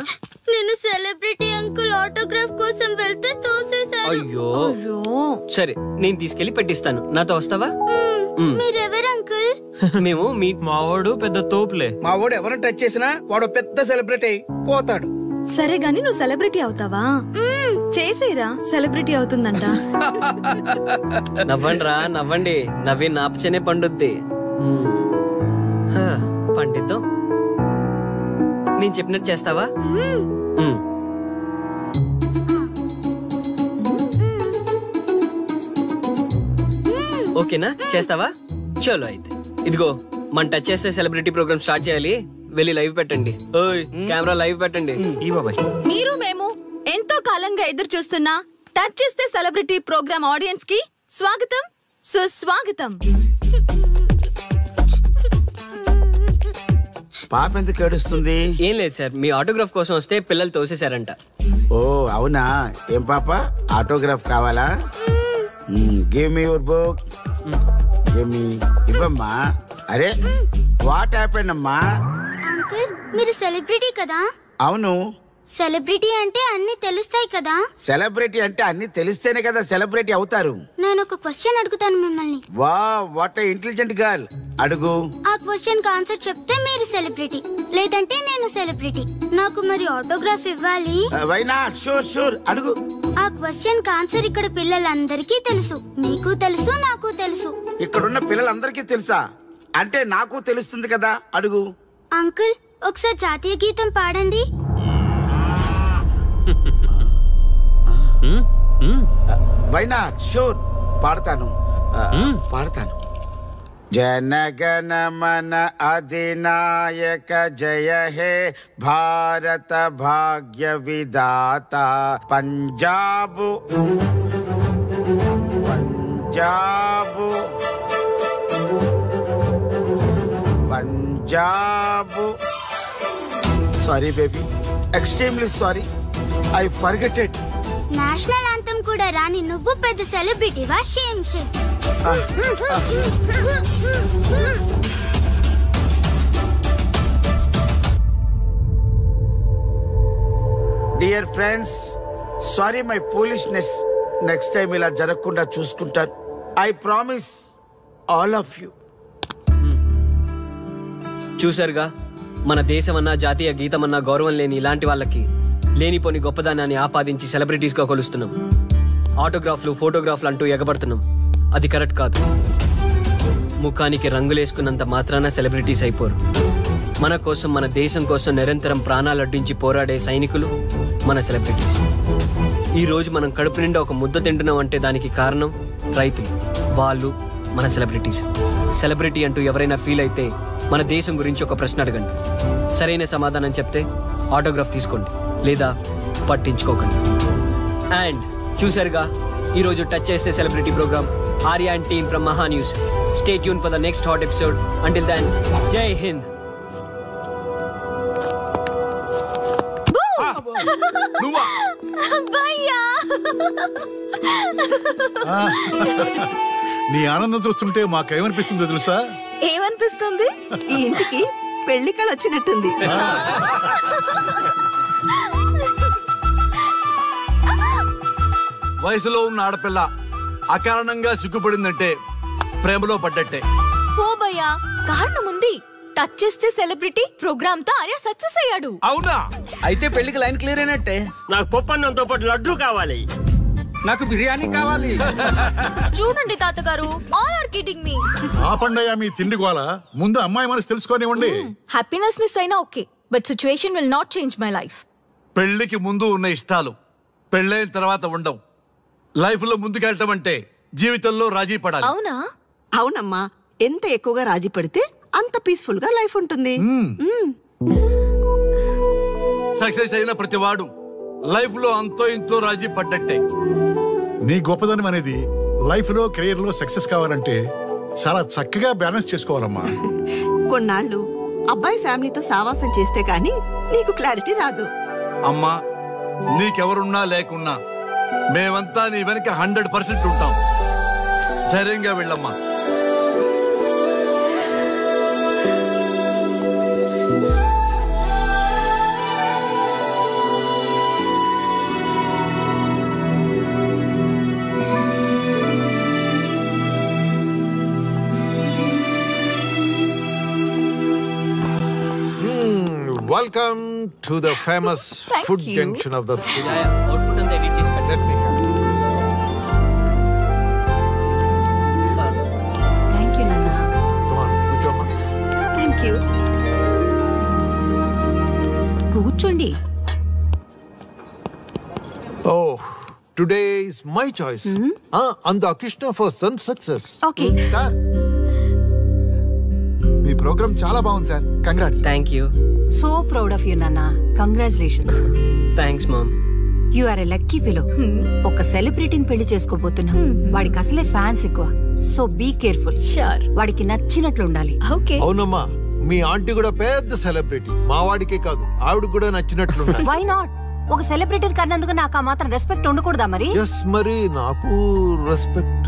Speaker 7: నేను సెలబ్రిటీ అంకుల్ ఆటోగ్రాఫ్ కోసం వెళ్తే తోసేశారు.
Speaker 14: అయ్యో సరే నేను తీసుకెళ్లి పెట్టిస్తాను. నాతో వస్తావా?
Speaker 7: మీరెవరు అంకుల్?
Speaker 14: మేము మీ
Speaker 19: మావాడు పెద్ద తోపులే.
Speaker 16: మావాడు ఎవరిని టచ్ చేసినా వాడు పెద్ద సెలబ్రిటీ పోతాడు.
Speaker 20: సరే గాని నువ్వు సెలబ్రిటీ అవుతావా? చేసేరా, సెలబ్రిటీ అవుతుందంట.
Speaker 14: నవ్వండి రా నవ్వండి, నవ్వి నాపచనే పండుద్ది. పండిద్దాం. నేను చెప్పినట్టు చేస్తావా? ఓకేనా? చేస్తావా? చలో అయితే ఇదిగో మన టచ్ చేస్తే సెలబ్రిటీ ప్రోగ్రామ్ స్టార్ట్ చేయాలి. వెళ్ళి లైవ్ పెట్టండి. ఓయ్ కెమెరా లైవ్ పెట్టండి. ఈ బాబాయ్
Speaker 20: మీరు మేము ఎంతో కాలంగా ఎదురు చూస్తున్న టచ్ చేస్తే సెలబ్రిటీ ప్రోగ్రామ్ ఆడియన్స్ కి స్వాగతం, సుస్వాగతం.
Speaker 16: పాప ఎందుకు ఏడుస్తుంది?
Speaker 14: ఏం లేదు సార్, మీ ఆటోగ్రాఫ్ కోసం వస్తే పిల్లలు తోసేశారంట.
Speaker 16: ఓ అవునా? ఏం పాప ఆటోగ్రాఫ్ కావాలా? Give me your book. Give me. ఇవ్వమ్మా. అరే వాట్ హ్యాపెండ్ అమ్మా?
Speaker 7: అంకుల్ మీరు సెలబ్రిటీ కదా?
Speaker 16: అవును.
Speaker 7: సెలబ్రిటీ అంటే అన్ని తెలుస్తాయి కదా?
Speaker 16: సెలబ్రిటీ అంటే అన్ని తెలిస్తేనే కదా సెలబ్రిటీ అవుతారు.
Speaker 7: నేను ఒక క్వశ్చన్ అడుగుతాను మిమ్మల్ని.
Speaker 16: Wow what a intelligent girl. అడుగు.
Speaker 7: ఆ క్వశ్చన్ కి ఆన్సర్ చెప్తే మీరు సెలబ్రిటీ, లేదంటే నేను సెలబ్రిటీ. నాకు మరి ఆటోగ్రాఫ్ ఇవ్వాలి.
Speaker 16: Why not? షూర్ షూర్ అడుగు.
Speaker 7: ఆ క్వశ్చన్ కి ఆన్సర్ ఇక్కడ పిల్లలందరికీ తెలుసు, మీకు తెలుసు, నాకు తెలుసు.
Speaker 16: ఇక్కడున్న పిల్లలందరికీ తెలుసా? అంటే నాకు తెలుస్తుంది కదా. అడుగు.
Speaker 7: అంకుల్ ఒకసారి జాతీయ గీతం పాడండి.
Speaker 16: Why not? షూర్ పాడతాను. జనగణ మన అధినాయక జయ హే భారత భాగ్య విధాత. Punjab Punjab Punjab. Sorry baby, extremely sorry. I forget it.
Speaker 7: National anthem కూడా రాని నువ్వు పెద్ద సెలబ్రిటీవా? Shame shame.
Speaker 16: Dear friends, sorry my foolishness. Next time ఇలా జరగకుండా చూసుకుంటాను. I promise all of you.
Speaker 14: చూసారుగా, మన దేశమన్నా జాతీయ గీతమన్నా గౌరవం లేని ఇలాంటి వాళ్ళకి లేనిపోని గొప్పదానాన్ని ఆపాదించి సెలబ్రిటీస్గా కొలుస్తున్నాం. ఆటోగ్రాఫ్లు ఫోటోగ్రాఫ్లు అంటూ ఎగబడుతున్నాం. అది కరెక్ట్ కాదు. ముఖానికి రంగులేసుకున్నంత మాత్రాన సెలబ్రిటీస్ అయిపోరు. మన కోసం, మన దేశం కోసం నిరంతరం ప్రాణాలు అడ్డించి పోరాడే సైనికులు మన సెలబ్రిటీస్. ఈరోజు మనం కడుపు నిండా ఒక ముద్ద తింటున్నాం అంటే దానికి కారణం రైతులు. వాళ్ళు మన సెలబ్రిటీస్. సెలబ్రిటీ అంటూ ఎవరైనా ఫీల్ అయితే మన దేశం గురించి ఒక ప్రశ్న అడగండి. సరైన సమాధానం చెప్తే ఆటోగ్రాఫ్ తీసుకోండి, లేదా పట్టించుకోకండి. అండ్ చూసారుగా, ఈరోజు టచ్ చేస్తే celebrity programme. Arya and team from Maha news. Stay tune for the next hot episode. Until then, Jai Hind.
Speaker 1: నీ ఆనందం చూస్తుంటే మాకేమనిపిస్తుందో తెలుసా?
Speaker 20: ఏమనిపిస్తుంది?
Speaker 21: ఈ ఇంటికి పెళ్లి కళ వచ్చినట్టుంది.
Speaker 8: వయసులో ఉన్న ఆడపిల్ల అకారణంగా సిగ్గుపడిందంటే ప్రేమలో పడ్డట్టే.
Speaker 20: ఓ భయ్యా, కారణం ఉంది. టచ్ చేస్తే సెలబ్రిటీ ప్రోగ్రామ్ తో ఆర్య సక్సెస్ అయ్యాడు.
Speaker 8: అవునా?
Speaker 16: అయితే పెళ్లికి లైన్ క్లియర్ అయినట్టే.
Speaker 22: నాకు పప్పన్నంతో పాటు లడ్డు కావాలి.
Speaker 16: నాకు బిర్యానీ కావాలి.
Speaker 20: చూడండి తాతగారు, ఆల్ ఆర్ కిడింగ్ మీ.
Speaker 1: ఆపండయ్యా మీ తిండి గోల. ముందు అమ్మాయి మనసు తెలుసుకోనివ్వండి.
Speaker 20: హ్యాపీనెస్ మిస్ అయినా okay, but situation will not change my life.
Speaker 8: పెళ్లికి ముందు ఉన్న ఇష్టాలు పెళ్ళైన తర్వాత ఉండవు. లైఫ్ లో ముందుకెళ్ళటం అంటే జీవితంలో రాజీ పడాలి.
Speaker 20: అవునా?
Speaker 21: అవునమ్మా, ఎంత ఎక్కువగా రాజీ పడితే అంత పీస్ఫుల్ గా లైఫ్ ఉంటుంది.
Speaker 8: సక్సెస్ అయిన ప్రతివాడు లైఫ్ లో అంతో ఇంతో రాజీ పడ్డట్టే.
Speaker 1: నీ గొప్పదనం అనేది లైఫ్ లో కెరీర్ లో సక్సెస్ కావాలంటే చాలా చక్కగా బ్యాలెన్స్ చేసుకోవాలమ్మా.
Speaker 21: కొన్నాళ్ళు అబ్బాయి ఫ్యామిలీతో సావాసం చేస్తే గానీ నీకు క్లారిటీ రాదు.
Speaker 8: అమ్మా, నీకెవరున్నా లేకున్నా మేమంతా నీ వెనక 100% ఉంటాం. ధైర్యంగా వెళ్ళమ్మా.
Speaker 3: Welcome to the famous
Speaker 20: Thank
Speaker 3: food
Speaker 20: you.
Speaker 3: junction of the city.
Speaker 14: Output అంతా ఎడిట్ చేసి
Speaker 3: Let me help.
Speaker 20: Thank you నాన్న.
Speaker 3: Come on, కూర్చోమ్మా.
Speaker 20: Thank you. కూర్చోండి.
Speaker 3: Oh, today is my choice. And the Krishna for son success.
Speaker 20: Okay.
Speaker 4: Sir మీ programme చాలా బాగుంది sir. Congrats.
Speaker 14: Thank you.
Speaker 20: So proud of you నాన్న. Congratulations.
Speaker 14: Thanks mom.
Speaker 20: You are a lucky fellow. ఒక సెలబ్రిటీని పెళ్లి చేసుకోబోతున్నాం. వాడికి అసలే ఫ్యాన్స్ ఎక్కువ. So be careful. వాడికి నచ్చినట్లు ఉండాలి. ఓకే.
Speaker 3: అవునమ్మా, మీ ఆంటీ కూడా పెద్ద సెలబ్రిటీ. మా వాడికే కాదు, ఆవిడ కూడా నచ్చినట్లు
Speaker 20: వై నాట్? ఒక సెలబ్రిటీ కన్నందుకు నాకు ఆ మాత్రం రెస్పెక్ట్ ఉండకూడదా మరి?
Speaker 3: ఎస్, మరి నాకు రెస్పెక్ట్.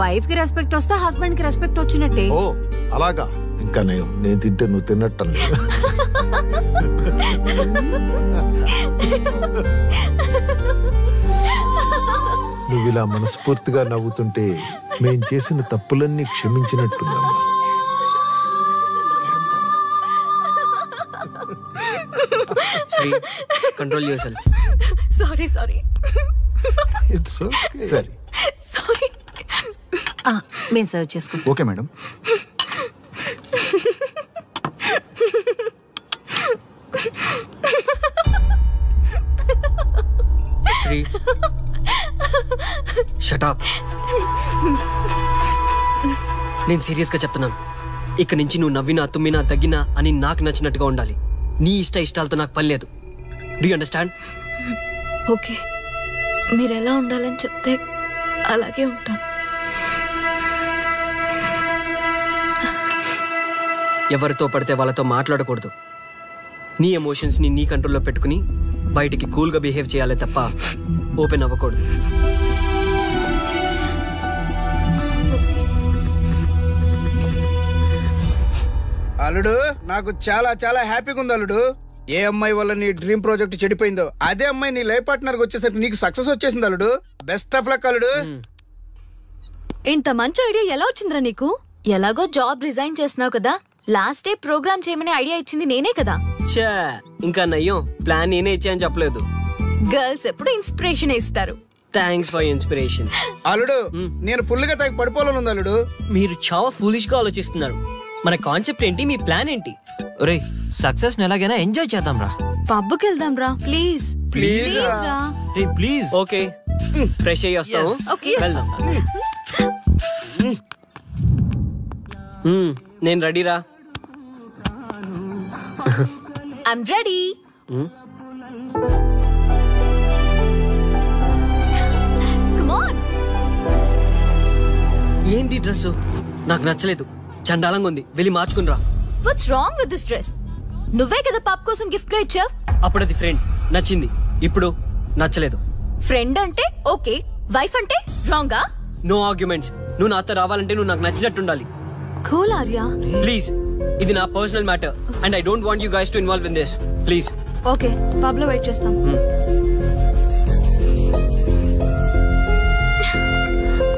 Speaker 20: వైఫ్ కి రెస్పెక్ట్ వస్తే హస్బెండ్ కి రెస్పెక్ట్ వచ్చినట్టే.
Speaker 3: ఓ అలాగా. ఇంకా నేను తింటే నువ్వు తిన్నట్టు. నువ్వు ఇలా మనస్ఫూర్తిగా నవ్వుతుంటే మేం చేసిన తప్పులన్నీ క్షమించినట్టుందమ్మా.
Speaker 14: Control yourself.
Speaker 20: Sorry.
Speaker 3: It's okay.
Speaker 4: సరే.
Speaker 20: సారీ. మేము సర్వ్ చేసుకుంటాం.
Speaker 4: Okay madam.
Speaker 14: Sri shut up. నేను సీరియస్ గా చెప్తున్నాను. ఇక నుంచి నువ్వు నవ్వినా తుమ్మినా దగ్గినా అని నాకు నచ్చినట్టుగా ఉండాలి. నీ ఇష్టాలతో నాకు పని లేదు. Do you understand?
Speaker 7: ఓకే, మీరు ఎలా ఉండాలని చెప్తే అలాగే ఉంటాను.
Speaker 14: ఎవరితో పడితే వాళ్ళతో మాట్లాడకూడదు. నీ ఎమోషన్స్ని నీ కంట్రోల్లో పెట్టుకుని బయటికి కూల్గా బిహేవ్ చేయాలి తప్ప ఓపెన్ అవ్వకూడదు.
Speaker 16: అల్లుడు, నాకు చాలా చాలా హ్యాపీగా ఉంది అల్లుడు. ఏ అమ్మాయి వల్ల నీ డ్రీమ్ ప్రాజెక్ట్ చెడిపోయిందో అదే అమ్మాయి నీ లైఫ్ పార్ట్నర్ వచ్చేసరికి నీకు సక్సెస్ వచ్చేసింది అల్లుడు. బెస్ట్ ఆఫ్ లక్ అల్లుడు.
Speaker 7: ఇంత మంచి ఐడియా ఎలా వచ్చిందిరా నీకు? ఎలాగో జాబ్ రిజైన్ చేస్తున్నావు కదా, లాస్ట్ డే ప్రోగ్రామ్ చేయమని ఐడియా ఇచ్చింది నేనే కదా.
Speaker 14: చా, ఇంకా నయ్యం ప్లాన్ నేనే ఇచ్చాయని చెప్పలేదు.
Speaker 7: గర్ల్స్ ఎప్పుడు ఇన్స్పిరేషన్ ఇస్తారు.
Speaker 14: Thanks for inspiration.
Speaker 16: అల్లుడు, నేను ఫుల్ గా తగ్గి పడిపోవాలని ఉంది అల్లుడు.
Speaker 14: మీరు చాలా ఫూలిష్ గా ఆలోచిస్తున్నారు. మన కాన్సెప్ట్ ఏంటి? మీ ప్లాన్ ఏంటి?
Speaker 23: ఒరేయ్, సక్సెస్ ని ఎలాగైనా ఎంజాయ్ చేద్దాం రా.
Speaker 7: పబ్కి వెళ్దాం రా ప్లీజ్.
Speaker 16: ప్లీజ్
Speaker 7: రా.
Speaker 23: ప్లీజ్.
Speaker 14: ఓకే, ఫ్రెష్ అయ్యి వస్తాము. వెళ్దాం. నేను రెడీరా.
Speaker 7: I'm ready. Come on.
Speaker 14: ఏంటి డ్రెస్? నాకు నచ్చలేదు, చండాలంగా ఉంది. వెళ్ళి మార్చుకుని రా.
Speaker 7: What's wrong with this dress? నువ్వే కదా పాప్ కోసం గిఫ్ట్ గా ఇచ్చావు.
Speaker 14: అప్పుడు అది ఫ్రెండ్, నచ్చింది. ఇప్పుడు నచ్చలేదు.
Speaker 7: ఫ్రెండ్ అంటే ఓకే, వైఫ్ అంటే రాంగా?
Speaker 14: No arguments. నువ్వు నాతో రావాలంటే నువ్వు నాకు నచ్చినట్టు ఉండాలి.
Speaker 7: కూల్ ఆర్యా.
Speaker 14: ప్లీజ్, ఇది నా personal matter and I don't want you guys to involve in this. Please.
Speaker 7: Okay, pub లో వెయిట్ చేస్తాం.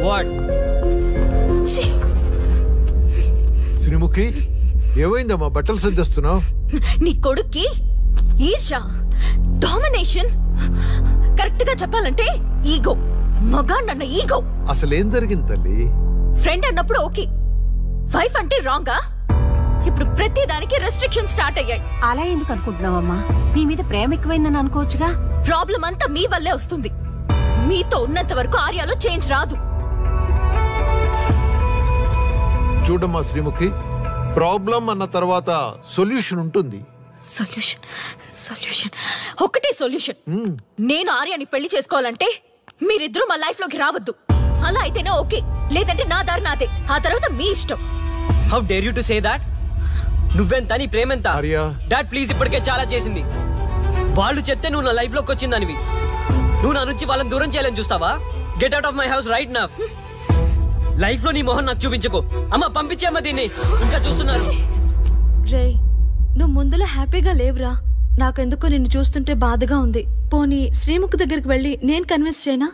Speaker 14: వాట్?
Speaker 3: శ్రీముఖి, ఏమైందమ్మా? బట్టలు సర్దిస్తున్నావు?
Speaker 7: నీ కొడుక్కి ఈర్ష, డామినేషన్, కరెక్ట్ గా చెప్పాలంటే ఈగో. మగాండన్న ఈగో.
Speaker 3: అసలేం జరిగింది తల్లి?
Speaker 7: ఫ్రెండ్ అన్నప్పుడు ఓకే, వైఫ్ అంటే రాంగా? ఇప్పుడు ప్రతి దానికి రెస్ట్రిక్షన్ స్టార్ట్ అయ్యాయి.
Speaker 20: అలా ఎందుకు అనుకుంటున్నావమ్మా? నీ మీద ప్రేమ ఎక్కువైందని అనుకోవచ్చుగా.
Speaker 7: ప్రాబ్లం అంతా మీ వల్లే వస్తుంది. మీతో ఉన్నంత వరకు ఆర్యాలో చేంజ్ రాదు.
Speaker 3: చూడమ్మా శ్రీముఖి, ప్రాబ్లం అన్న తర్వాత సొల్యూషన్ ఉంటుంది.
Speaker 7: సొల్యూషన్ సొల్యూషన్ ఒకటే సొల్యూషన్. నేను ఆర్యాని పెళ్లి చేసుకోవాలంటే మీరిద్దరూ మా లైఫ్ లోకి రావద్దు. అలా అయితేనే ఓకే, లేదంటే నా దారి నాదే. ఆ తర్వాత మీ ఇష్టం.
Speaker 14: How dare you to say that? నువ్వెంత, నీ ప్రేమెంత? డాడ్ ప్లీజ్, ఇప్పటికే చాలా చేసింది. వాళ్ళు చెప్తే నువ్వు నా లైఫ్ లోకి వచ్చిందానివి. నువ్వు నా నుంచి వాళ్ళని దూరం చేయాలని చూస్తావా? Get out of my house right now. Life లో నీ మొహం నాకు చూపించకు. అమ్మ పంపించేమ్మ దీన్ని. ఇంకా చూస్తున్నారు.
Speaker 7: రే, నువ్వు ముందులో హ్యాపీగా లేవురా. నాకెందుకో నిన్ను చూస్తుంటే బాధగా ఉంది. పోనీ శ్రీముఖ్ దగ్గరికి వెళ్ళి నేను కన్విన్స్ చేయనా?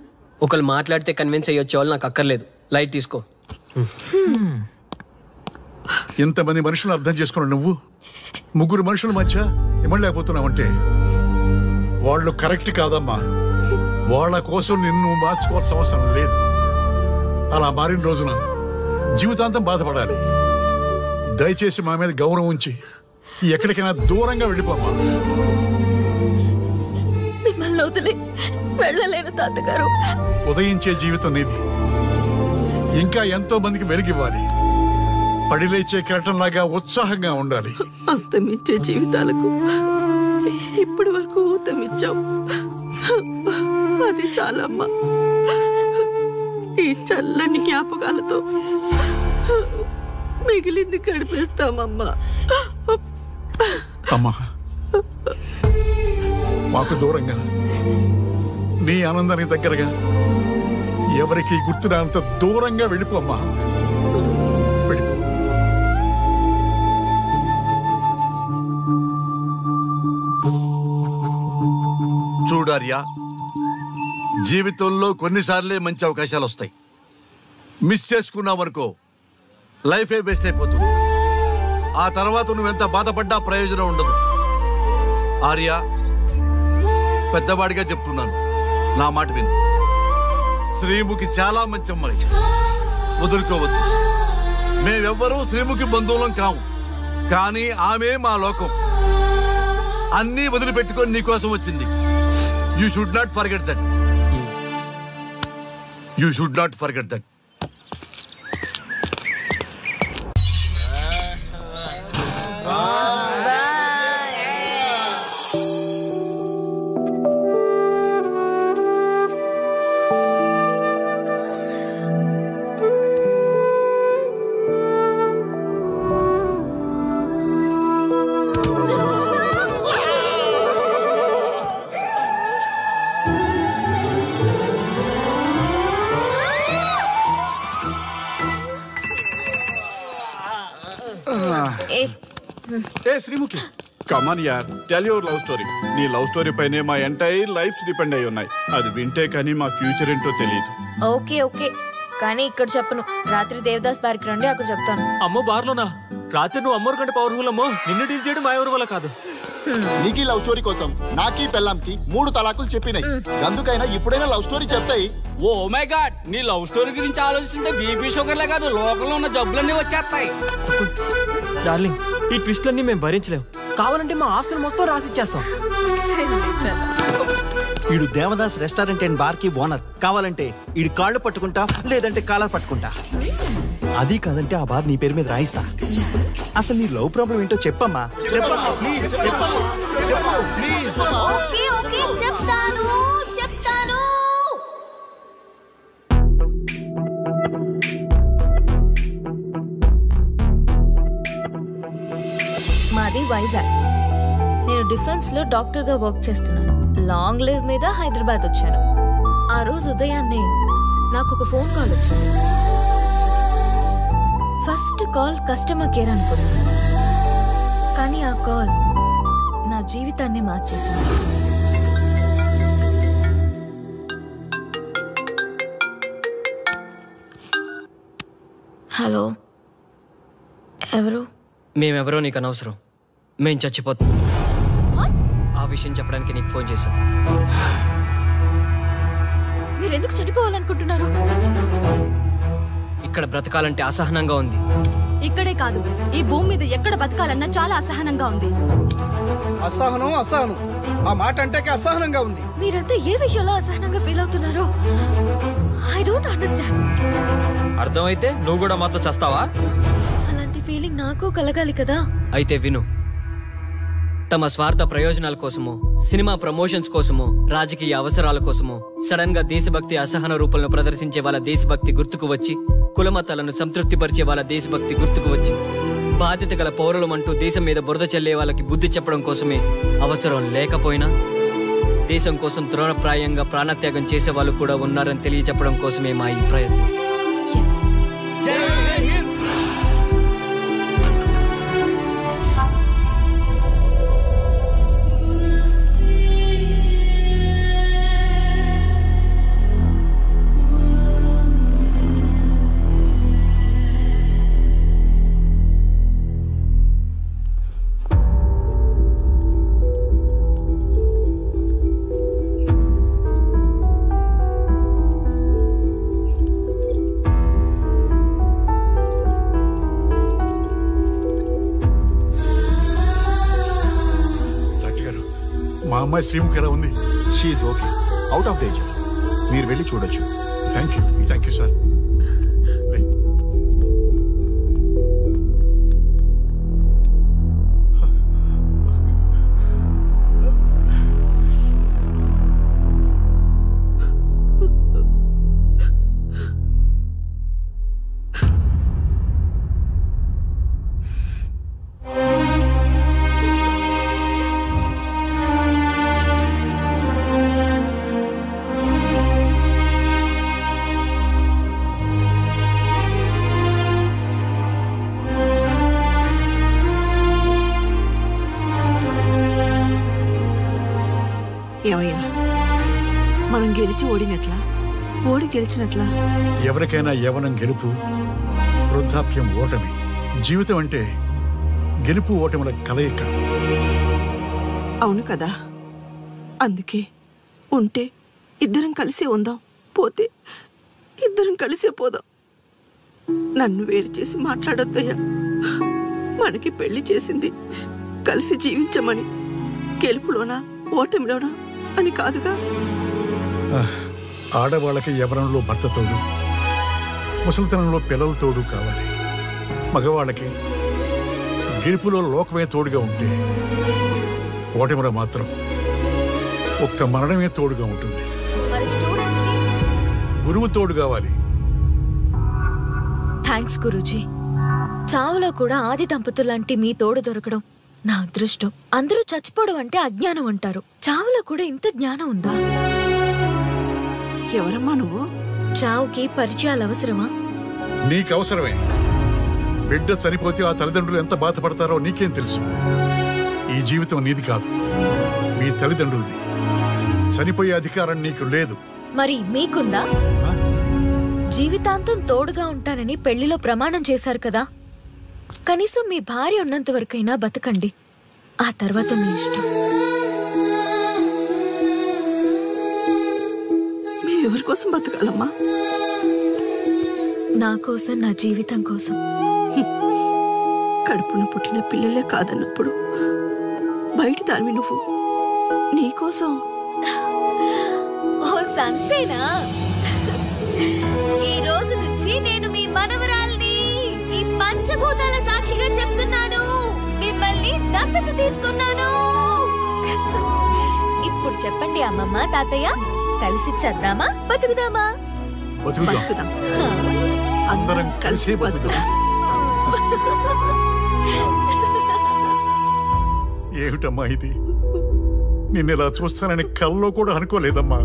Speaker 14: ఒకళ్ళు మాట్లాడితే కన్విన్స్ అయ్యొచ్చే వాళ్ళు నాకు అక్కర్లేదు. లైట్ తీసుకో.
Speaker 1: ఇంతమంది మనుషులను అర్థం చేసుకున్న నువ్వు ముగ్గురు మనుషుల మధ్య ఇమ్మలేకపోతున్నావంటే వాళ్ళు కరెక్ట్ కాదమ్మా. వాళ్ళ కోసం నిన్ను మార్చుకోవాల్సిన అవసరం లేదు. అలా మారిన రోజున జీవితాంతం బాధపడాలి. దయచేసి మా మీద గౌరవం ఉంచి ఎక్కడికైనా దూరంగా వెళ్ళిపోమ్మా.
Speaker 7: మిమ్మల్ని వదిలి వెళ్ళలేను తాతగారు.
Speaker 1: ఉదయించే జీవితం నీది. ఇంకా ఎంతో మందికి వెలుగివ్వాలి. పడిలేచే కెరటంలాగా ఉత్సాహంగా ఉండాలి.
Speaker 21: అస్తమించే జీవితాలకు ఇప్పటి వరకు ఊతమిచ్చావు. అది చాలమ్మా. ఈ చల్లని జ్ఞాపకాలతో మిగిలింది గడిపేస్తామమ్మా.
Speaker 1: అమ్మా, మాకు దూరంగా నీ ఆనందానికి దగ్గరగా ఎవరికి గుర్తురానంత దూరంగా వెళ్ళిపోమ్మా.
Speaker 8: చూడార్యా, జీవితంలో కొన్నిసార్లే మంచి అవకాశాలు వస్తాయి. మిస్ చేసుకున్నావనుకో లైఫే వేస్ట్ అయిపోతుంది. ఆ తర్వాత నువ్వెంత బాధపడ్డా ప్రయోజనం ఉండదు. ఆర్య, పెద్దవాడిగా చెప్తున్నాను, నా మాట విను. శ్రీముఖి చాలా మంచి అమ్మాయి, వదులుకోవద్దు. మేమెవ్వరూ శ్రీముఖి బంధువులం కాము, కానీ ఆమె మా లోకం. అన్నీ వదిలిపెట్టుకొని నీకోసం వచ్చింది. You should not forget that. You should not forget that.
Speaker 10: Sreemukhi, కమాన్ యార్, టెల్ యువర్ లవ్ స్టోరీ. నీ లవ్ స్టోరీ పైనే మా ఎంటైర్ లైఫ్ డిపెండ్ అయి ఉన్నాయి. అది వింటే కానీ మా ఫ్యూచర్ ఏంటో తెలియదు.
Speaker 7: ఓకే ఓకే, కానీ ఇక్కడ చెప్పను. రాత్రి దేవదాస్ బార్కి రండి, అక్కడ చెప్తాను.
Speaker 23: అమ్మో బార్లోనా? రాత్రి నువ్వు అమ్మోరు కంటే పవర్ఫుల్ అమ్మో. నిన్ను డీల్ చేయడం మా ఎవరి వల్ల కాదు.
Speaker 4: నీకీ లవ్ స్టోరీ కోసం నాకీ పెళ్ళాంకి 3 తలాకులు చెప్పినాయి. అందుకైనా ఇప్పుడైనా లవ్ స్టోరీ చెప్తాయి.
Speaker 16: ఓ మై గాడ్, నీ లవ్ స్టోరీ గురించి ఆలోచిస్తుంటే బీపీ షుగర్లే కాదు లోకంలో ఉన్న జబ్బులన్నీ వచ్చేస్తాయి.
Speaker 23: డార్లింగ్, ఈ ట్విస్ట్లన్నీ మేము భరించలేము. కావాలంటే మా ఆస్తులు మొత్తం రాసిచ్చేస్తాం.
Speaker 19: ఈడు దేవదాస్ రెస్టారెంట్ అండ్ బార్ కి ఓనర్. కావాలంటే ఈడు కాళ్ళు పట్టుకుంటా, లేదంటే కాలర్ పట్టుకుంటా. అది కాదంటే ఆ బార్ నీ పేరు మీద రాయిస్తా. అసలు నీ లవ్ ప్రాబ్లం ఏంటో చెప్పమ్మా. చెప్పమ్మా ప్లీజ్, చెప్పమ్మా, చెప్పు ప్లీజ్.
Speaker 7: ఓకే ఓకే, చెప్తాను చెప్తాను. మాది వైజాగ్. నేను డిఫెన్స్ లో డాక్టర్ గా వర్క్ చేస్తున్నాను. లాంగ్ లీవ్ మీద హైదరాబాద్ వచ్చాను. ఆ రోజు ఉదయాన్నే నాకు ఒక ఫోన్ కాల్ వచ్చింది. ఫస్ట్ కాల్ కస్టమర్ కేర్ అనుకున్నాను, కానీ ఆ కాల్ నా జీవితాన్ని మార్చేసింది. హలో, ఎవరు?
Speaker 23: మేమెవరో నీకు అనవసరం. మేం చచ్చిపోతాం. ఆ విషయం చెప్పడానికి నీకు ఫోన్ చేశాం.
Speaker 7: మీరెందుకు చనిపోవాలనుకుంటున్నారు?
Speaker 23: ఇక్కడ బ్రతకాలంటే అసహనంగా ఉంది.
Speaker 20: ఇక్కడే కాదు, ఈ భూమి మీద ఎక్కడ బతకాలన్నా చాలా అసహనంగా ఉంది.
Speaker 5: అసహనం అసహనం, ఆ మాట అంటే అసహనంగా ఉంది.
Speaker 7: మీరంతా ఏ విషయంలో అసహనంగా ఫీల్ అవుతున్నారో ఐ డోంట్ అండర్స్టాండ్.
Speaker 23: అర్థమైతే నువ్వు కూడా మాతో చస్తావా?
Speaker 7: అలాంటి ఫీలింగ్ నాకు కలగాలి కదా.
Speaker 23: అయితే విను. తమ స్వార్థ ప్రయోజనాల కోసమో, సినిమా ప్రమోషన్స్ కోసమో, రాజకీయ అవసరాల కోసమో సడన్ గా దేశభక్తి అసహన రూపంలో ప్రదర్శించే వాళ్ళ దేశభక్తి గుర్తుకు వచ్చి, కులమతాలను సంతృప్తిపరిచే వాళ్ళ దేశభక్తి గుర్తుకు వచ్చి, బాధ్యత గల పౌరులమంటూ దేశం మీద బురద చల్లే వాళ్ళకి బుద్ధి చెప్పడం కోసమే, అవసరం లేకపోయినా దేశం కోసం ద్రోణప్రాయంగా ప్రాణత్యాగం చేసే వాళ్ళు కూడా ఉన్నారని తెలియచెప్పడం కోసమే మా ఈ ప్రయత్నం.
Speaker 1: అమ్మాయి శ్రీముఖి ఎలా ఉంది?
Speaker 3: She okay, out of danger. మీరు వెళ్ళి చూడొచ్చు.
Speaker 1: Thank you sir.
Speaker 21: ఏమయ్యా, మనం గెలిచి ఓడినట్లా, ఓడి గెలిచినట్లా?
Speaker 1: ఎవరికైనా యవ్వనం గెలుపు, వృద్ధాప్యం ఓటమి. జీవితం అంటే గెలుపు ఓటముల కలయిక.
Speaker 21: అవును కదా, అందుకే ఉంటే ఇద్దరం కలిసే ఉందాం, పోతే ఇద్దరం కలిసే పోదాం. నన్ను వేరు చేసి మాట్లాడొద్దయ్యా. మనకి పెళ్లి చేసింది కలిసి జీవించమని, గెలుపులోనా ఓటమిలోనా అని కాదుగా.
Speaker 1: ఆడవాళ్ళకి యవ్వనంలో భర్త తోడు, ముసలితనంలో పిల్లల తోడు కావాలి. మగవాళ్ళకి గెలుపులో లోకమే తోడుగా ఉంటే, ఓటమిలో మాత్రం ఒక్క మరణమే తోడుగా ఉంటుంది. గురువు తోడు కావాలి.
Speaker 7: థ్యాంక్స్ గురూజీ. చావులో కూడా ఆది దంపతులాంటి మీ తోడు దొరకడం నా అదృష్టం. అందరూ చచ్చిపోవడం అంటే అజ్ఞానం అంటారు, చావులో కూడా ఇంత జ్ఞానం ఉందా?
Speaker 21: ఎవరమ్మా నువ్వు?
Speaker 7: చావుకి పరిచయాలు అవసరమా?
Speaker 1: నీకు అవసరమే. బిడ్డ చనిపోతే ఆ తల్లిదండ్రులు ఎంత బాధపడతారో నీకేం తెలుసు? ఈ జీవితం నీది కాదు, మీ తల్లిదండ్రులది. చనిపోయే అధికారం నీకు లేదు.
Speaker 7: మరి మీకుందా? జీవితాంతం తోడుగా ఉంటానని పెళ్లిలో ప్రమాణం చేశారు కదా, కనీసం మీ భార్య ఉన్నంత వరకైనా బతకండి, ఆ తర్వాత మీ ఇష్టం.
Speaker 21: ఎవరి కోసం బతకాలమ్మా?
Speaker 7: నా కోసం, నా జీవితం కోసం.
Speaker 21: కడుపున పుట్టిన పిల్లలే కాదన్నప్పుడు బయట దానివి నువ్వు నీకోసం.
Speaker 7: ఓ సంతేనా? ఈ రోజు నుంచి నేను మీ మనవరాల్ని. ఈ పంచభూతాల సాక్షిగా చెప్తున్నాను, మిమ్మల్ని దత్తత తీసుకున్నాను. ఇప్పుడు చెప్పండి అమ్మమ్మ, తాతయ్య, కలిసి చద్దామా బతుకుదామా?
Speaker 1: బతుకుదాం. అందరం కలిసి బతుకుదాం. ఏమిటమ్మా ఇది? నిన్నెలా చూస్తానని కల్లో కూడా అనుకోలేదమ్మా.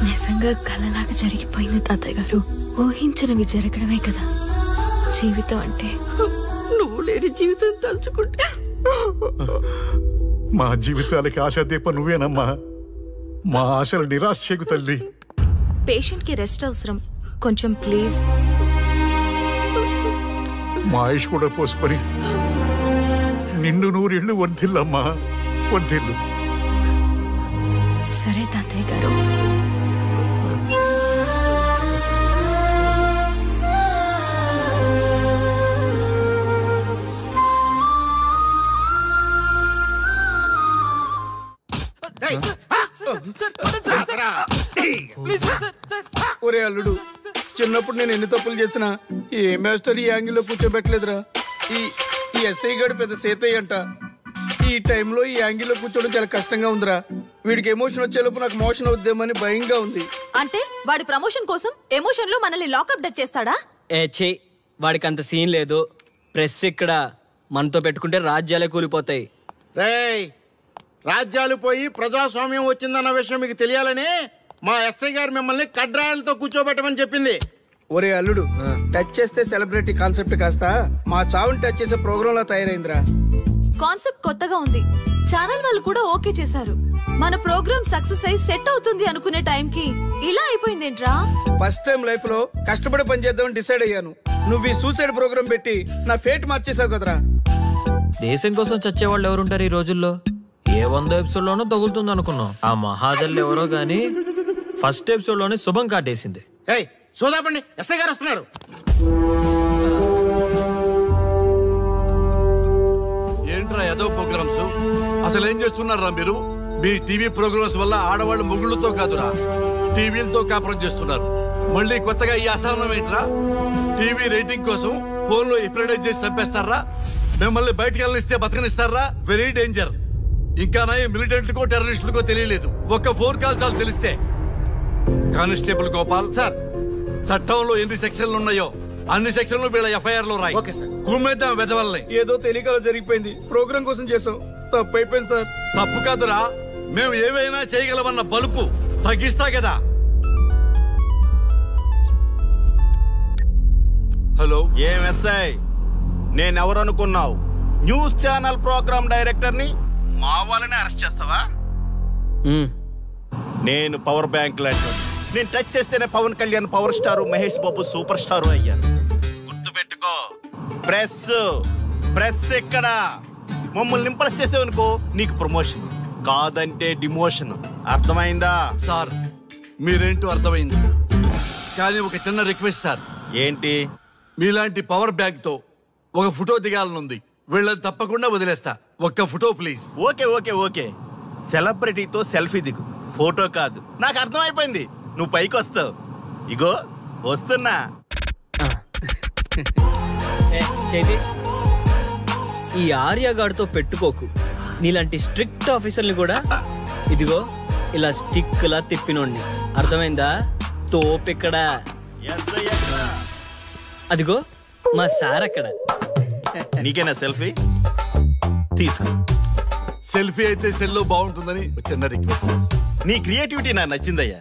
Speaker 7: నిజంగా కలలాగా జరిగిపోయింది తాతయ్య గారు. ఊహించినవి జరగడమే కదా జీవితం అంటే.
Speaker 21: నువ్వు లేని జీవితం తలుచుకుంటే
Speaker 1: మా జీవితాలకి ఆశాదీపం నువ్వేనమ్మా. మా ఆశలు నిరాశ చేయకు తల్లి.
Speaker 12: పేషెంట్ కి రెస్ట్ అవసరం, కొంచెం ప్లీజ్.
Speaker 1: మా ఆయుష్ కూడా పోసుకొని నిండు నూరేళ్లు వర్ధిల్లమ్మా, వర్ధిల్లు.
Speaker 7: సరే తాతయ్య గారు.
Speaker 16: ఒరే అల్లుడు, చిన్నప్పుడు నేను ఎన్ని తప్పులు చేసినా ఏ మాస్టర్ ఈ యాంగిల్లో కూర్చోబెట్టలేదురా. ఈ ఎస్ఐ గడు పెద్ద సేతయ్య అంట. ఈ టైంలో ఈ యాంగిల్లో కూర్చోవడం చాలా కష్టంగా ఉందిరా. వీడికి ఎమోషన్ వచ్చేలోపు నాకు మోషన్ అవుద్దేమని భయంగా ఉంది.
Speaker 12: అంటే వాడి ప్రమోషన్ కోసం ఎమోషన్ లో మనల్ని లాకప్ డెత్ చేస్తాడా?
Speaker 23: ఛీ, వాడికి అంత సీన్ లేదు. ప్రెస్ ఇక్కడ మనతో పెట్టుకుంటే రాజ్యాలే కూలిపోతాయి.
Speaker 22: రేయ్, రాజ్యాలు పోయి ప్రజాస్వామ్యం వచ్చిందన్న విషయం మీకు తెలియాలని మా ఎస్ఐ గారు మిమ్మల్ని కడ్రాయలతో కూర్చోబెట్టమని చెప్పింది.
Speaker 16: ఒరే అల్లుడు, టచ్ చేస్తే సెలబ్రిటీ కాన్సెప్ట్ కాస్త మా చావుని టచ్ చేసే ప్రోగ్రామ్ లా తయారైందిరా.
Speaker 12: కాన్సెప్ట్ కొత్తగా ఉంది, ఛానల్ వాళ్ళు కూడా ఓకే చేశారు. మన ప్రోగ్రామ్ సక్సెస్ అయి సెట్ అవుతుంది అనుకునే టైంకి ఇలా అయిపోయిందేంట్రా?
Speaker 16: ఫస్ట్ టైం లైఫ్ లో కష్టపడి పని చేద్దామని డిసైడ్ అయ్యాను. నువ్వు ఈ సూసైడ్ ప్రోగ్రామ్ పెట్టి నా ఫేట్ మార్చేసావు కదరా.
Speaker 11: దేశం కోసం చచ్చేవాళ్ళు ఎవరుంటారు ఈ రోజుల్లో? ఏ 100 ఎపిసోడ్లోనో తగులుతుంది అనుకున్నాం. ఆ మహాదల్ ఎవరో గానీ ఫస్ట్ ఎపిసోడ్ లోనే శుభం కాటేసింది.
Speaker 22: సోదాపండి, ఎస్ఐ గారు వస్తున్నారు.
Speaker 8: ఏంట్రా ఏదో ప్రోగ్రామ్స్? అసలు ఏం చేస్తున్నారా మీరు? మీ టీవీ ప్రోగ్రామ్స్ వల్ల ఆడవాళ్ళు మొగుళ్ళతో కాదురా టీవీలతో కాపురం చేస్తున్నారు. మళ్ళీ కొత్తగా ఈ అసహనం ఏంట్రా? టీవీ రేటింగ్ కోసం ఫోన్లో ఎప్రిడైజ్ చేసి చంపేస్తారా? మిమ్మల్ని బయటకు వెళ్ళనిస్తే బతకనిస్తారా? Very danger. ఇంకా మిలిటెంట్లకో టెర్రరిస్టులకో తెలియలేదు, ఒక్క ఫోన్ కాల్ చాలు తెలిస్తే. కానిస్టేబుల్ గోపాల్ సార్, చట్టంలో ఎన్ని సెక్షన్లు ఉన్నాయో అన్ని సెక్షన్లు వీళ్ళ ఎఫ్ఐఆర్ లో రాయి. గుమ్మేద్దాం వెదవల్ని.
Speaker 14: ఏదో తెలియకలో జరిగిపోయింది, ప్రోగ్రామ్ కోసం చేసాం, తప్పు అయిపోయింది సార్.
Speaker 8: తప్పు కాదురా, మేము ఏవైనా చేయగలమన్న బలుపు తగ్గిస్తా కదా.
Speaker 22: హలో, ఏం ఎస్ఐ, నేనెవరు అనుకున్నావు? న్యూస్ ఛానల్ ప్రోగ్రామ్ డైరెక్టర్ని మా వాళ్ళని అరెస్ట్ చేస్తావా? నేను పవర్ బ్యాంక్ లాంటి, నేను టచ్ చేస్తేనే Pawan Kalyan power star, Mahesh Babu super star అయ్యాను. గుర్తుపెట్టుకో, ప్రెస్ ఎక్కడ మమ్మల్ని ఇంప్రెస్ చేసేవనుకో నీకు ప్రమోషన్, కాదంటే డిమోషన్. అర్థమైందా?
Speaker 8: సార్ మీరేంటో అర్థమైంది, కానీ ఒక చిన్న రిక్వెస్ట్ సార్.
Speaker 22: ఏంటి?
Speaker 8: మీలాంటి పవర్ బ్యాంక్ తో ఒక ఫోటో దిగాలనుంది, వీళ్ళని తప్పకుండా వదిలేస్తా. ఒక్క ఫోటో ప్లీజ్.
Speaker 22: ఓకే, సెలబ్రిటీతో సెల్ఫీ దిగు, ఫోటో కాదు. నాకు అర్థమైపోయింది, నువ్వు పైకి వస్తావు. ఇగో వస్తున్నా.
Speaker 23: చేతి ఈ ఆర్యగాడితో పెట్టుకోకు. నీలాంటి స్ట్రిక్ట్ ఆఫీసర్ని కూడా ఇదిగో ఇలా స్టిక్లా తిప్పినోడిని. అర్థమైందా? తోపెక్కడ? అదిగో మా సార్ అక్కడ.
Speaker 22: నీకేనా సెల్ఫీ? తీసుకో.
Speaker 8: సెల్ఫీ అయితే సెల్లో బాగుంటుందని చిన్న రిక్వెస్ట్.
Speaker 22: నీ క్రియేటివిటీ నాకు నచ్చిందయ్యా.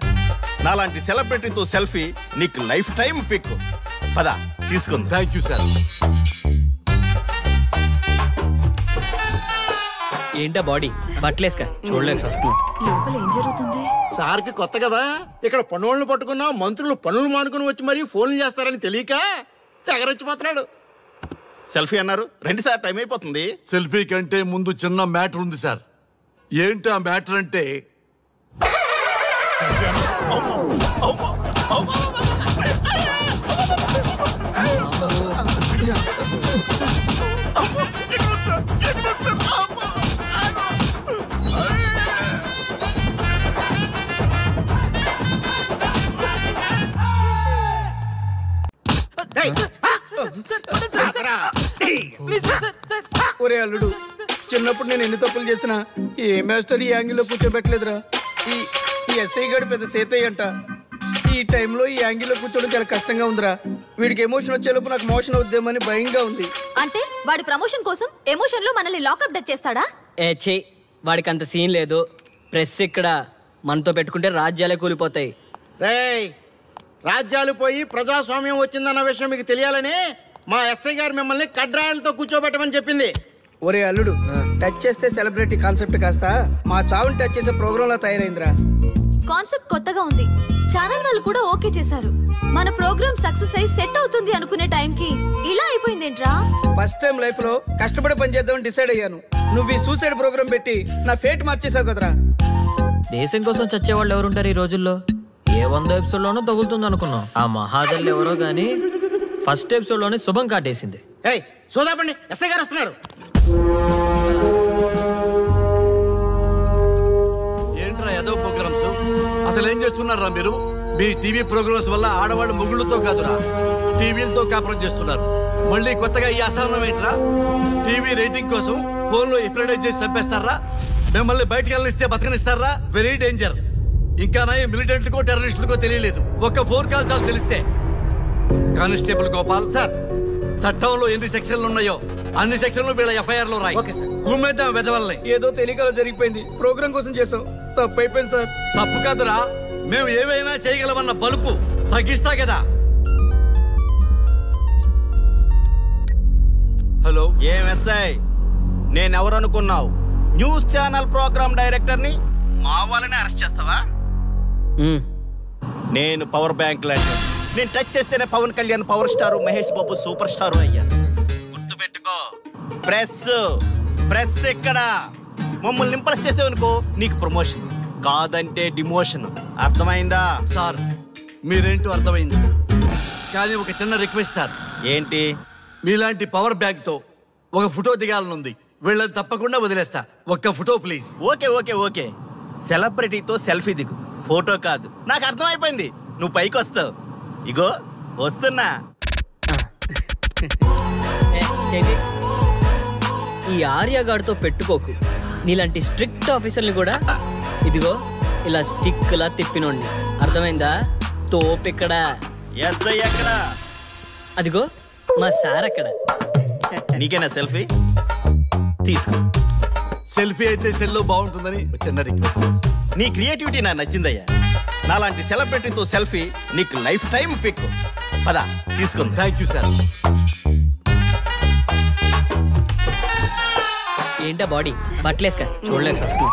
Speaker 22: నాలాంటి సెలబ్రిటీతో సెల్ఫీ నీకు లైఫ్ టైం పిక్. పద తీసుకుంది.
Speaker 8: Thank you sir.
Speaker 23: ఏంటా బాడీ బట్టలేసుక చూడలేక వస్తున్నాం.
Speaker 7: లోపల ఏం జరుగుతుంది?
Speaker 22: సార్కి కొత్త కదా, ఇక్కడ పనులను పట్టుకున్నా మంత్రులు పనులు మానుకుని వచ్చి మరీ ఫోన్లు చేస్తారని తెలియక తెగరొచ్చిపోతున్నాడు. సెల్ఫీ అన్నారు, 2 సార్ టైం అయిపోతుంది.
Speaker 8: సెల్ఫీ కంటే ముందు చిన్న మ్యాటర్ ఉంది సార్. ఏంటి ఆ మ్యాటర్ అంటే,
Speaker 14: ఒరే అల్లుడు, చిన్నప్పుడు నేను ఎన్ని తప్పులు చేసినా ఏ మాస్టర్ ఈ యాంగిల్లో కూర్చోబెట్టలేదురా. ఈ ఎస్ఐ గడు పెద్ద సేతయ్య అంట. ఈ టైంలో ఈ యాంగిల్లో కూర్చోవడం చాలా కష్టంగా ఉందిరా. వీడికి ఎమోషన్ వచ్చేలోపు నాకు మోషన్ అవుద్దేమని భయంగా ఉంది.
Speaker 12: అంటే వాడి ప్రమోషన్ కోసం ఎమోషన్ లో మనల్ని లాకప్ డెత్ చేస్తాడా?
Speaker 23: వాడికి అంత సీన్ లేదు. ప్రెస్ ఇక్కడ మనతో పెట్టుకుంటే రాజ్యాలే కూలిపోతాయి.
Speaker 22: రేయ్, రాజ్యాలు పోయి ప్రజాస్వామ్యం వచ్చిందన్న విషయం మీకు తెలియాలని మా ఎస్ఐ గారు మిమ్మల్ని కడ్రాయలతో కూర్చోబెట్టమని చెప్పింది.
Speaker 14: ఒరే అల్లుడు, టచ్ చేస్తే సెలబ్రిటీ కాన్సెప్ట్ కాస్త మా చావుని టచ్ చేసే ప్రోగ్రామ్ లా తయారైందిరా.
Speaker 12: కాన్సెప్ట్ కొత్తగా ఉంది, ఛానల్ వాళ్ళు కూడా ఓకే చేశారు. మన ప్రోగ్రామ్ సక్సెస్ అయి సెట్ అవుతుంది అనుకునే టైంకి ఇలా అయిపోయిందేంట్రా?
Speaker 14: ఫస్ట్ టైం లైఫ్ లో కష్టపడి పని చేద్దామని డిసైడ్ అయ్యాను. నువ్వు ఈ సూసైడ్ ప్రోగ్రామ్ పెట్టి నా ఫేట్ మార్చేసావు కదరా.
Speaker 11: దేశం కోసం చచ్చేవాళ్ళు ఎవరుంటారు ఈ రోజుల్లో? ఏ 100 ఎపిసోడ్లోనో తగులుతుంది అనుకున్నాం. ఆ మహాదల్ ఎవరో గానీ ఫస్ట్ ఎపిసోడ్లోనే శుభం కాటేసింది.
Speaker 22: సోదాపండి, ఎస్ఐ గారు వస్తున్నారు.
Speaker 8: ఏంట్రా ఏదో ప్రోగ్రామ్స్? అసలు ఏం చేస్తున్నారా మీరు? మీ టీవీ ప్రోగ్రామ్స్ వల్ల ఆడవాళ్ళు మొగుళ్ళతో కాదురా టీవీలతో కాపురం చేస్తున్నారు. మళ్ళీ కొత్తగా ఈ అసహనం ఏంట్రా? టీవీ రేటింగ్ కోసం ఫోన్లో ఎప్రిడైజ్ చేసి చంపేస్తారా? మిమ్మల్ని బయటకు వెళ్ళనిస్తే బతకనిస్తారా? Very danger. ఇంకా మిలిటెంట్లకో టెర్రరిస్టులకో తెలియలేదు, ఒక్క ఫోన్ కాల్ చాలు తెలిస్తే. కానిస్టేబుల్ గోపాల్ సార్, చట్టంలో ఎన్ని సెక్షన్లు ఉన్నాయో అన్ని సెక్షన్లు వీళ్ళ ఎఫ్ఐఆర్ లో రాయి. గుమ్మేద్దాం వెదవల్ని.
Speaker 14: ఏదో తెలియకలో జరిగిపోయింది, ప్రోగ్రామ్ కోసం చేసాం, తప్పు అయిపోయింది సార్.
Speaker 8: తప్పు కాదురా, మేము ఏవైనా చేయగలమన్న బలుపు తగ్గిస్తా కదా.
Speaker 22: హలో, ఏం ఎస్ఐ, నేనెవరు అనుకున్నావు? న్యూస్ ఛానల్ ప్రోగ్రామ్ డైరెక్టర్ని మా వాళ్ళని అరెస్ట్ చేస్తావా? నేను పవర్ బ్యాంక్ లాంటి, నేను టచ్ చేస్తేనే Pawan Kalyan power star, Mahesh Babu super star అయ్యాను. గుర్తుపెట్టుకో, ప్రెస్ ఎక్కడ మమ్మల్ని ఇంప్రెస్ చేసేవనుకో నీకు ప్రమోషన్, కాదంటే డిమోషన్. అర్థమైందా?
Speaker 8: సార్ మీరేంటో అర్థమైంది, కానీ ఒక చిన్న రిక్వెస్ట్ సార్.
Speaker 22: ఏంటి?
Speaker 8: మీలాంటి పవర్ బ్యాంక్ తో ఒక ఫోటో దిగాలనుంది, వీళ్ళని తప్పకుండా వదిలేస్తా. ఒక్క ఫోటో ప్లీజ్.
Speaker 22: ఓకే
Speaker 16: సెలబ్రిటీతో సెల్ఫీ దిగు, ఫోటో కాదు. నాకు అర్థమైపోయింది, నువ్వు పైకి వస్తావు. ఇగో వస్తున్నా.
Speaker 23: చేది ఈ ఆర్యగాడితో పెట్టుకోకు. నీలాంటి స్ట్రిక్ట్ ఆఫీసర్ని కూడా ఇదిగో ఇలా స్టిక్లా తిప్పినోండి. అర్థమైందా? తోపెక్కడ?
Speaker 16: ఎస్ఐ ఎక్కడ?
Speaker 23: అదిగో మా సార్ అక్కడ.
Speaker 16: నీకేనా సెల్ఫీ? తీసుకో.
Speaker 8: సెల్ఫీ అయితే సెల్లో బాగుంటుందని చిన్న రిక్వెస్ట్.
Speaker 16: నీ క్రియేటివిటీ నాకు నచ్చిందయ్యా. నాలాంటి సెలబ్రిటీతో సెల్ఫీ నీకు లైఫ్ టైం పిక్. పదా తీసుకుంది.
Speaker 8: Thank you sir.
Speaker 23: ఏంటా బాడీ బట్టలేసుక చూడలేక వస్తుంది.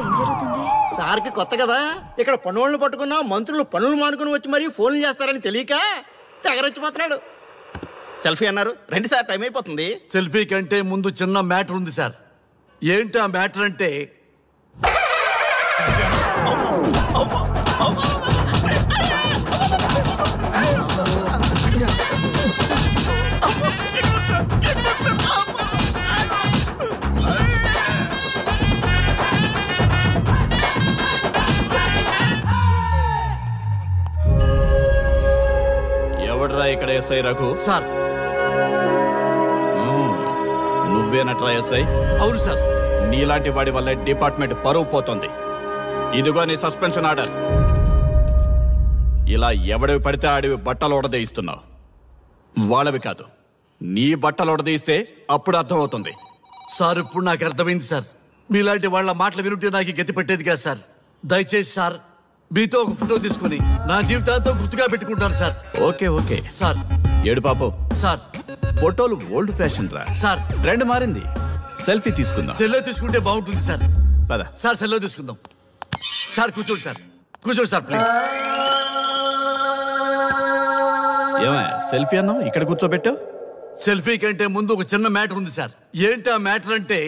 Speaker 7: ఏం జరుగుతుంది?
Speaker 22: సార్కి కొత్త కదా, ఇక్కడ పనులను పట్టుకున్నా మంత్రులు పనులు మానుకుని వచ్చి మరీ ఫోన్లు చేస్తారని తెలియక తెగరొచ్చిపోతున్నాడు.
Speaker 16: సెల్ఫీ అన్నారు, రండి సార్, టైం అయిపోతుంది.
Speaker 8: సెల్ఫీ కంటే ముందు చిన్న మ్యాటర్ ఉంది సార్. ఏంటి ఆ మ్యాటర్ అంటే,
Speaker 10: ఎవడ్రా ఇక్కడ ఎస్ఐ రఘు?
Speaker 8: సార్.
Speaker 10: నువ్వేనట్రా ఎస్ఐ?
Speaker 8: అవును సార్.
Speaker 10: నీలాంటి వాడి వల్ల డిపార్ట్మెంట్ పరువు పోతుంది. ఇదిగో నీ సస్పెన్షన్ ఆర్డర్. ఇలా ఎవడివి పడితే ఆడివి బట్టలు ఉడదీయిస్తున్నావు. వాళ్ళవి కాదు, నీ బట్టలు ఉడదీయిస్తే అప్పుడు అర్థమవుతుంది.
Speaker 8: సార్ ఇప్పుడు నాకు అర్థమైంది సార్. మీలాంటి వాళ్ళ మాటలు వినుంటే నాకు గతి పెట్టేది కాదు సార్. దయచేసి సార్ మీతో ఒక ఫోటో తీసుకుని నా జీవితాంతో గుర్తుగా పెట్టుకుంటాను సార్.
Speaker 10: Okay okay
Speaker 8: sir.
Speaker 10: ఏడు పాపం
Speaker 8: సార్.
Speaker 10: ఫోటోలు ఓల్డ్ ఫ్యాషన్ రా
Speaker 8: సార్.
Speaker 10: ట్రెండ్ మారింది. సెల్ఫీ తీసుకుందాం.
Speaker 8: సెల్లో తీసుకుంటే బాగుంటుంది సార్.
Speaker 10: పద
Speaker 8: సార్, సెల్లో తీసుకుందాం. సార్ కూర్చోండి సార్, కూర్చోండి సార్ ప్లీజ్.
Speaker 10: ఏమయ్య సెల్ఫీ అన్నావు, ఇక్కడ కూర్చోబెట్టావు?
Speaker 8: సెల్ఫీ కంటే ముందు ఒక చిన్న మ్యాటర్ ఉంది సార్. ఏంటి ఆ మ్యాటర్ అంటే,